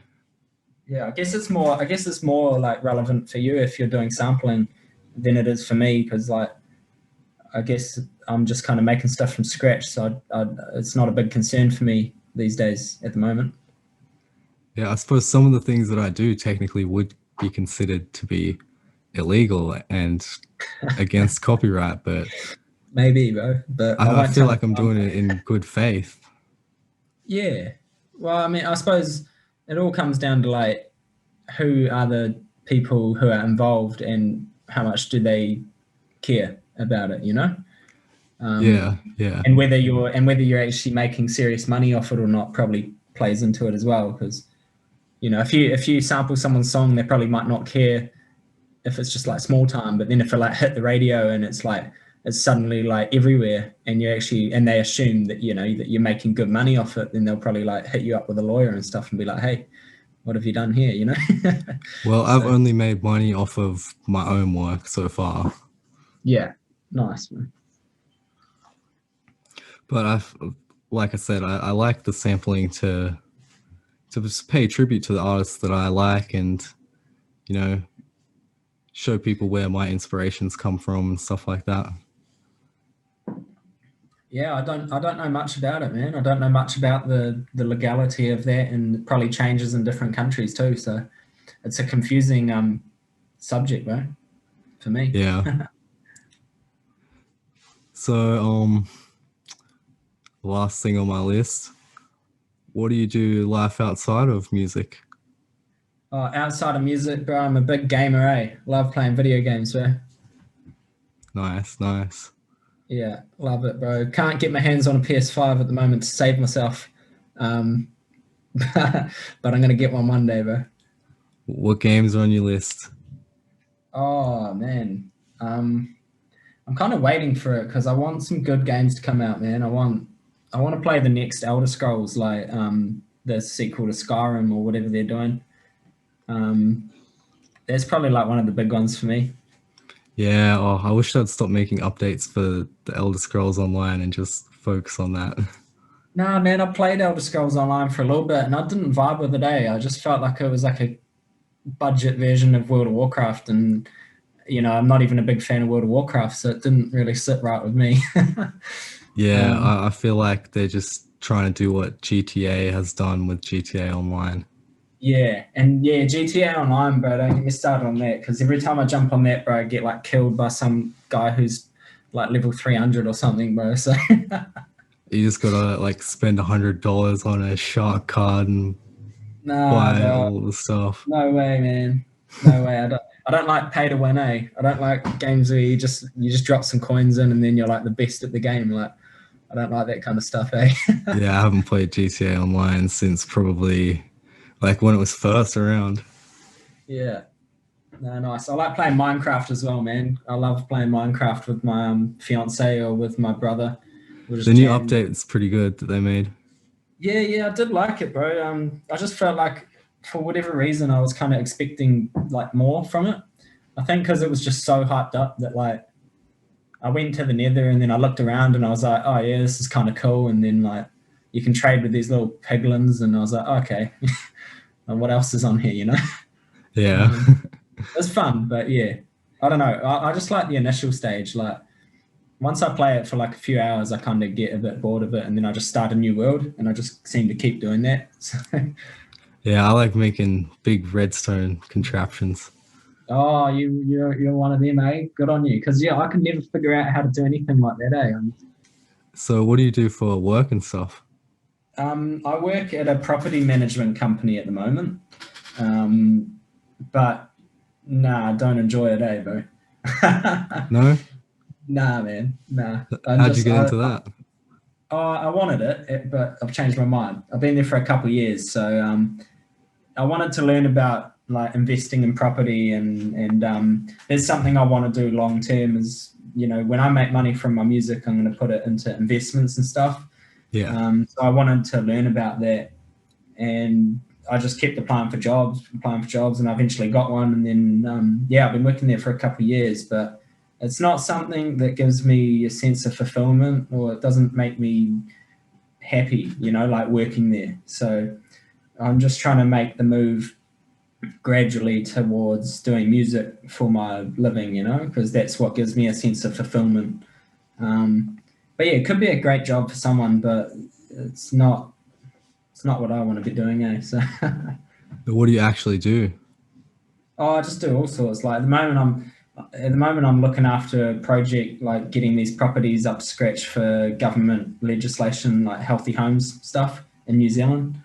Yeah, I guess it's more like relevant for you if you're doing sampling than it is for me, because like I guess I'm just kind of making stuff from scratch, so it's not a big concern for me these days at the moment. Yeah, I suppose some of the things that I do technically would be considered to be illegal and against copyright, but Maybe, bro, but I I won't feel tell like I'm anyone. doing it in good faith. Yeah. Well, I mean, I suppose it all comes down to like who are the people who are involved and how much do they care about it. Yeah, Um, yeah, and whether you're actually making serious money off it or not probably plays into it as well. Because if you sample someone's song, they probably might not care if it's just like small time, but then if it like hit the radio and it's suddenly like everywhere, and they assume that that you're making good money off it, then they'll probably like hit you up with a lawyer and stuff and be like, hey, what have you done here? Well, I've So only made money off of my own work so far, yeah, nice man. but like I said, I like the sampling to just pay tribute to the artists that I like, and you know, show people where my inspirations come from and stuff like that. Yeah, I don't know much about it, man. I don't know much about the legality of that, and it probably changes in different countries too. So it's a confusing subject, bro, for me. Yeah. So, last thing on my list, what do you do life outside of music? Outside of music, bro, I'm a big gamer, eh? Love playing video games, bro. Nice, nice. Yeah, love it, bro. Can't get my hands on a PS5 at the moment to save myself. Um, but I'm gonna get one day, bro. What games are on your list? Oh man. Um, I'm kind of waiting for it because I want some good games to come out, man. I want to play the next Elder Scrolls, like the sequel to Skyrim or whatever they're doing. Um, that's probably like one of the big ones for me. Yeah, oh, I wish I'd stop making updates for the Elder Scrolls Online and just focus on that. Nah, man, I played Elder Scrolls Online for a little bit and I didn't vibe with it. I just felt like it was like a budget version of World of Warcraft, and I'm not even a big fan of World of Warcraft, so it didn't really sit right with me. Yeah, um, I feel like they're just trying to do what GTA has done with GTA Online. Yeah, and yeah, GTA Online, bro. Don't get me started on that because every time I jump on that, bro, I get like killed by some guy who's like level 300 or something, bro. So You just gotta like spend $100 on a shark card and nah, buy bro, all the stuff. no way, man, no way. I don't like pay to win, eh? I don't like games where you just drop some coins in and then you're like the best at the game. Like I don't like that kind of stuff, eh? Yeah, I haven't played GTA Online since probably like when it was first around. Yeah, no, nice. I like playing Minecraft as well, man. I love playing Minecraft with my fiance or with my brother. We'll The just new jam. update is pretty good that they made. Yeah, yeah, I did like it, bro. I just felt like for whatever reason I was kind of expecting like more from it. I think because it was just so hyped up that like I went to the Nether and then I looked around and I was like, oh yeah, this is kind of cool. And then like you can trade with these little piglins, and I was like, okay, and what else is on here? Yeah. Um, it was fun, but yeah, I don't know. I just like the initial stage. Like once I play it for like a few hours, I kind of get a bit bored of it, and then I just start a new world, and I just seem to keep doing that. So, Yeah, I like making big redstone contraptions. oh, you're one of them, eh? Good on you, because yeah, I can never figure out how to do anything like that, eh? So what do you do for work and stuff? I work at a property management company at the moment, but nah, I don't enjoy it, eh, bro? No? Nah, man, nah. I'm How'd you just get into that? I wanted but I've changed my mind. I've been there for a couple of years, so I wanted to learn about like investing in property, and there's something I want to do long term is when I make money from my music, I'm going to put it into investments and stuff. Yeah. So I wanted to learn about that, and I just kept applying for jobs, and I eventually got one. And then, I've been working there for a couple of years, but it's not something that gives me a sense of fulfillment, or it doesn't make me happy, like working there. So I'm just trying to make the move gradually towards doing music for my living, because that's what gives me a sense of fulfillment. But yeah, it could be a great job for someone, but it's not what I want to be doing, eh? So But what do you actually do? I just do all sorts. Like at the moment I'm looking after a project like getting these properties up to scratch for government legislation, like healthy homes stuff in New Zealand.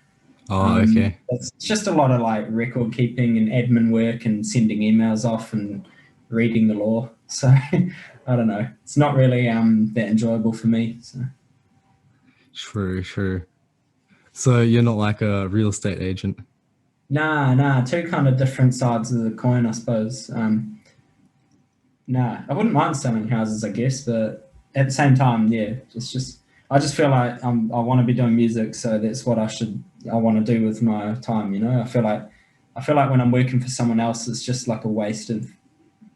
Oh, okay. It's just a lot of like record keeping and admin work and sending emails off and reading the law. So I don't know. It's not really that enjoyable for me. So True, true. So you're not like a real estate agent? nah, two kind of different sides of the coin, I suppose. Nah, I wouldn't mind selling houses, I guess, but at the same time, yeah, it's just I just feel like I want to be doing music, so that's what I want to do with my time. I feel like when I'm working for someone else, it's just like a waste of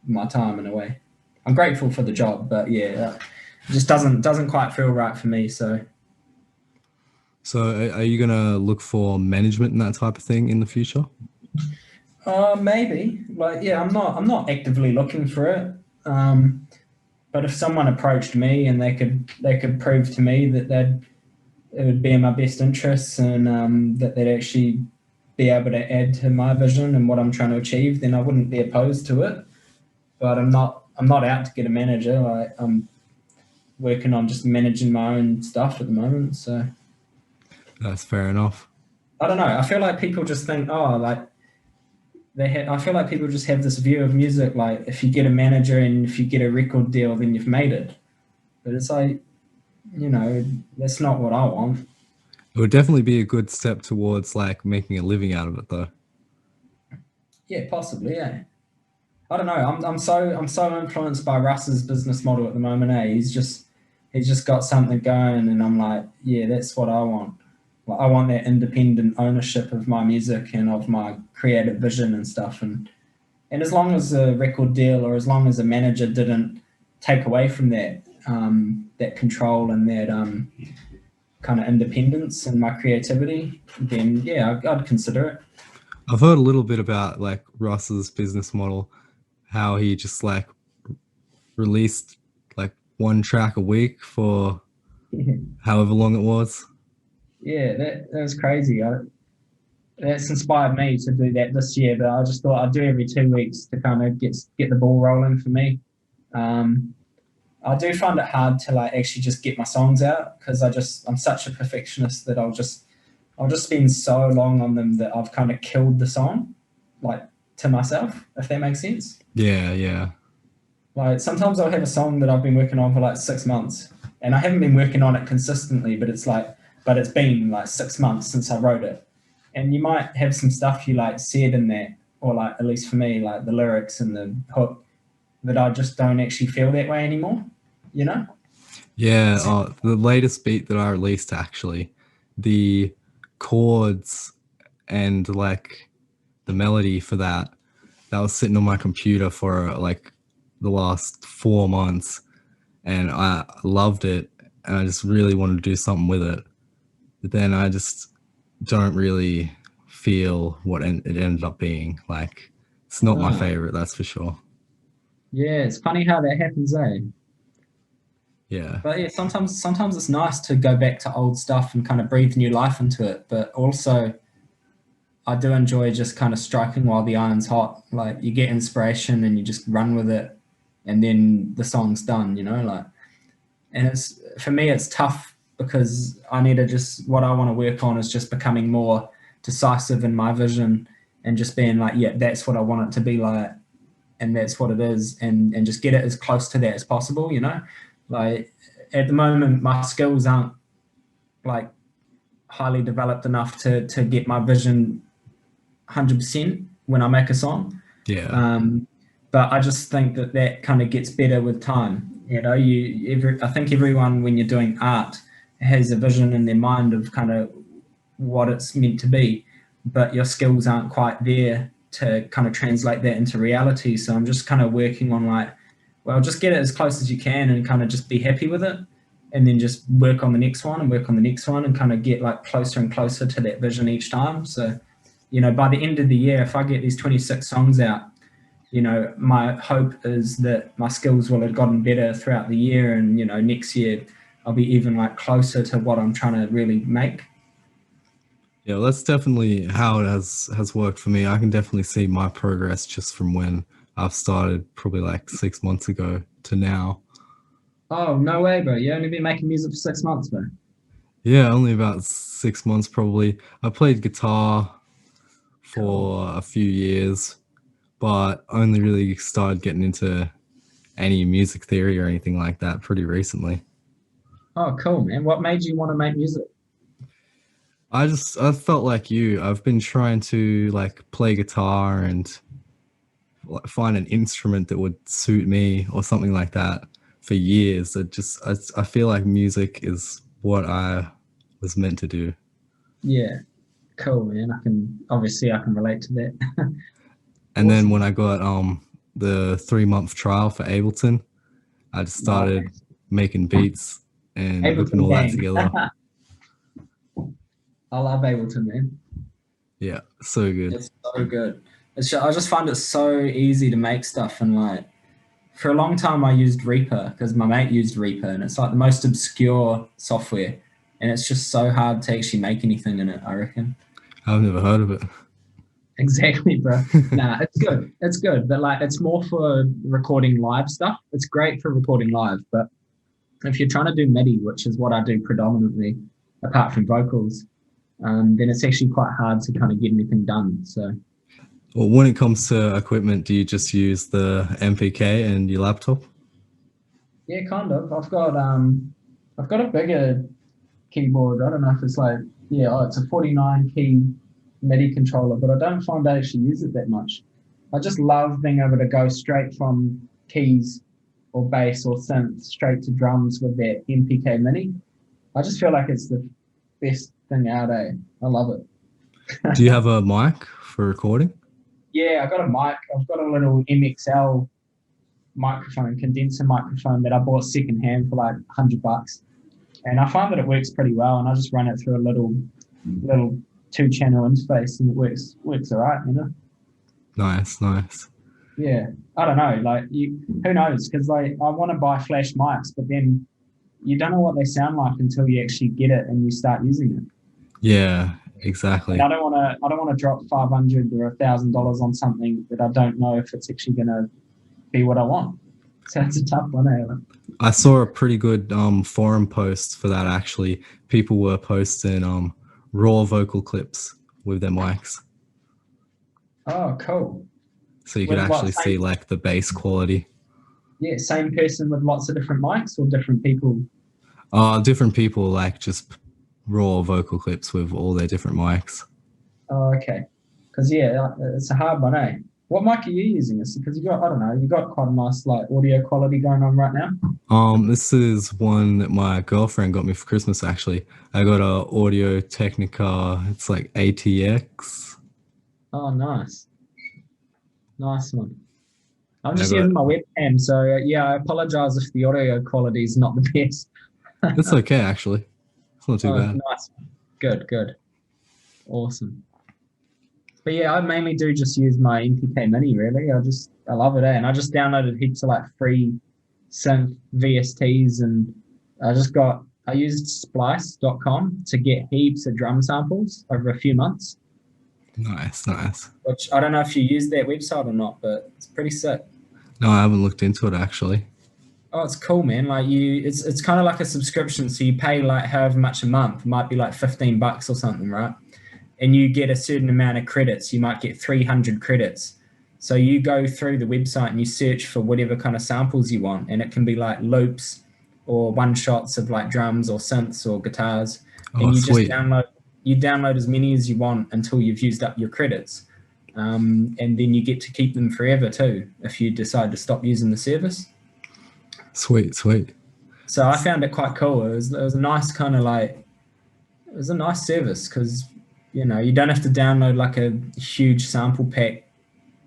my time in a way. I'm grateful for the job, but yeah, it just doesn't quite feel right for me. So So are you gonna look for management and that type of thing in the future? maybe like yeah, I'm not actively looking for it. Um, but if someone approached me and they could prove to me that it would be in my best interests, and that they'd actually be able to add to my vision and what I'm trying to achieve, then I wouldn't be opposed to it. But I'm not out to get a manager. I'm working on just managing my own stuff at the moment. So That's fair enough. I don't know. I feel like people just think, oh, like I feel like people just have this view of music, like if you get a manager and if you get a record deal, then you've made it. But it's like, that's not what I want. It would definitely be a good step towards like making a living out of it though. Yeah, possibly. Yeah. I don't know. I'm so influenced by Russ's business model at the moment. He's just got something going, and I'm like, yeah, that's what I want. Like, I want that independent ownership of my music and of my creative vision and stuff. And as long as a record deal or as long as a manager didn't take away from that control and that kind of independence and my creativity, then yeah, I'd consider it. I've heard a little bit about like Ross's business model, how he just like released like one track a week for however long it was. Yeah, that was crazy. That's inspired me to do that this year, but I just thought I'd do every 2 weeks to kind of get the ball rolling for me. Um, I do find it hard to like actually just get my songs out because I'm such a perfectionist that I'll just spend so long on them that I've kind of killed the song, like to myself, if that makes sense. Yeah, yeah. Like sometimes I'll have a song that I've been working on for like 6 months, and I haven't been working on it consistently, but it's been like 6 months since I wrote it. And you might have some stuff you like said in there, or like at least for me, like the lyrics and the hook, that I just don't actually feel that way anymore. You know? Yeah, the latest beat that I released actually, the chords and like the melody for that was sitting on my computer for like the last 4 months, and I loved it, and I just really wanted to do something with it. But then I just don't really feel what it ended up being. Like, it's not my Ah, favorite, that's for sure. yeah, it's funny how that happens, eh? Yeah. But yeah, sometimes it's nice to go back to old stuff and kind of breathe new life into it. But also, I do enjoy just kind of striking while the iron's hot. Like you get inspiration and you just run with it, and then the song's done. Like, and it's for me, it's tough because I need to just what I want to work on is just becoming more decisive in my vision and just being like, yeah, that's what I want it to be like, and that's what it is, and just get it as close to that as possible. Like at the moment, my skills aren't like highly developed enough to get my vision 100% when I make a song. Yeah. Um, but I just think that kind of gets better with time. You know, I think everyone, when you're doing art, has a vision in their mind of kind of what it's meant to be, but your skills aren't quite there to kind of translate that into reality. So I'm just kind of working on like, well, just get it as close as you can and kind of just be happy with it. And then just work on the next one and work on the next one and kind of get like closer and closer to that vision each time. So, you know, by the end of the year, if I get these 26 songs out, you know, my hope is that my skills will have gotten better throughout the year. And, you know, next year I'll be even like closer to what I'm trying to really make. Yeah, well, that's definitely how it has worked for me. I can definitely see my progress just from when I've started probably like 6 months ago to now. Oh, no way, bro. You only been making music for 6 months, bro. Yeah, only about 6 months probably. I played guitar Cool. for a few years, but only really started getting into any music theory or anything like that pretty recently. Oh, cool, man. What made you want to make music? I felt like you. I've been trying to like play guitar and like, find an instrument that would suit me or something like that for years. I feel like music is what I was meant to do. Yeah, cool, man. I can relate to that. And then when Awesome. I got the 3 month trial for Ableton, I just started Nice. making beats and whipping Ableton all that gang. together. I love Ableton, man. Yeah, so good. It's so good. I just find it so easy to make stuff. And like, for a long time, I used Reaper because my mate used Reaper, and it's like the most obscure software. And it's just so hard to actually make anything in it, I reckon. I've never heard of it. Exactly, bro. Nah, it's good. It's good. But like, it's more for recording live stuff. It's great for recording live. But if you're trying to do MIDI, which is what I do predominantly, apart from vocals, then it's actually quite hard to kind of get anything done. So Well, when it comes to equipment, do you just use the MPK and your laptop? yeah, kind of. I've got a bigger keyboard. I don't know if it's like yeah, oh, it's a 49 key MIDI controller, but I don't find I actually use it that much. I just love being able to go straight from keys or bass or synth straight to drums with that MPK Mini. I just feel like it's the best thing out. I love it. Do you have a mic for recording? Yeah, I got a mic. I've got a little MXL microphone, condenser microphone that I bought secondhand for like $100, and I find that it works pretty well. And I just run it through a little two-channel interface, and it works all right. You know? Nice, nice. Yeah. I don't know. Like who knows? Because like I want to buy flash mics, but then you don't know what they sound like until you actually get it and you start using it. Yeah, And exactly. I don't want to drop 500 or $1,000 on something that I don't know if it's actually going to be what I want. So it's a tough one. Eh? I saw a pretty good forum post for that actually. People were posting raw vocal clips with their mics. Oh, cool. So you could With what actually see like the bass quality. yeah, same person with lots of different mics or different people. Different people like just raw vocal clips with all their different mics. Oh, okay. Because yeah, it's a hard one, eh? What mic are you using? It's because you got I don't know, you got quite a nice like audio quality going on right now. This is one that my girlfriend got me for Christmas actually. I got a Audio Technica, it's like ATX. Oh, nice, nice one. I'm And I just got using my webcam, so yeah, I apologize if the audio quality is not the best. it's okay actually. It's not too Oh, bad. nice, good, good, awesome. But yeah, I mainly do just use my MPK Mini. Really, I love it, eh? And I just downloaded heaps of like free synth VSTs, and I used Splice.com to get heaps of drum samples over a few months. Nice, nice. Which I don't know if you use that website or not, but it's pretty sick. No, I haven't looked into it actually. Oh, it's cool, man. Like it's kind of like a subscription. So you pay like however much a month. It might be like $15 or something, right? And you get a certain amount of credits. You might get 300 credits. So you go through the website and you search for whatever kind of samples you want, and it can be like loops or one shots of like drums or synths or guitars, Oh, and sweet. you download as many as you want until you've used up your credits, and then you get to keep them forever too if you decide to stop using the service. Sweet, sweet. So I found it quite cool. It was a nice kind of like it was a nice service because you don't have to download like a huge sample pack.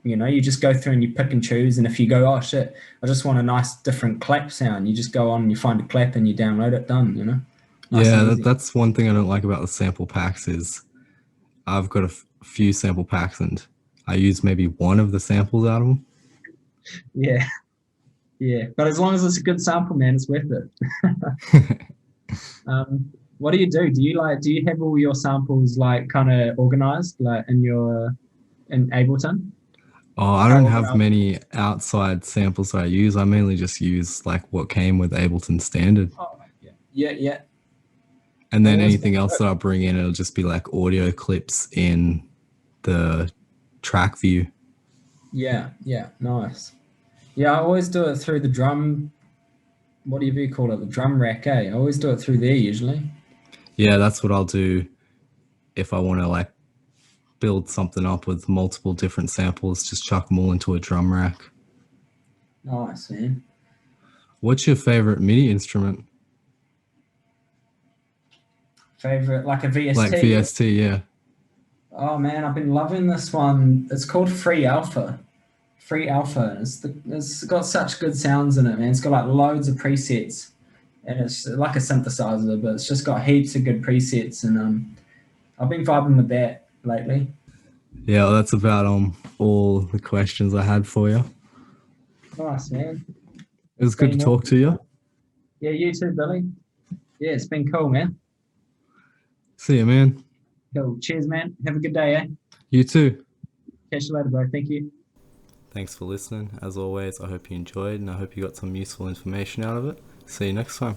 You just go through and you pick and choose. And if you go, oh shit, I just want a nice different clap sound, you just go on and you find a clap and you download it. Done. Nice Yeah, and easy. that's one thing I don't like about the sample packs is I've got a few sample packs and I use maybe one of the samples out of them. Yeah, yeah. But as long as it's a good sample, man, it's worth it. What do you do? Do you have all your samples like kind of organized like in Ableton? Oh, I How don't have organized? many outside samples that I use. I mainly just use like what came with Ableton Standard. Oh, yeah, yeah, yeah. And then Oh, that's anything pretty else good. that I bring in, it'll just be like audio clips in the track view. Yeah, yeah, nice. Yeah, I always do it through the drum. What do you call it? The drum rack, eh? I always do it through there usually. Yeah, that's what I'll do if I want to like build something up with multiple different samples, just chuck them all into a drum rack. Nice, man. What's your favorite MIDI instrument? Favorite, like a Like VST? VST, yeah. Oh man, I've been loving this one. It's called Free Alpha. Free Alpha. It's got such good sounds in it, man. It's got like loads of presets, and it's like a synthesizer, but it's just got heaps of good presets, and I've been vibing with that lately. Yeah, well, that's about all the questions I had for you. Nice, man. It It's was good to been talk to you. yeah, you too, Billy. Yeah, it's been cool, man. See you, man. Cool. Cheers, man. Have a good day, eh? You too. Catch you later, bro. Thank you. Thanks for listening. As always, I hope you enjoyed and I hope you got some useful information out of it. See you next time.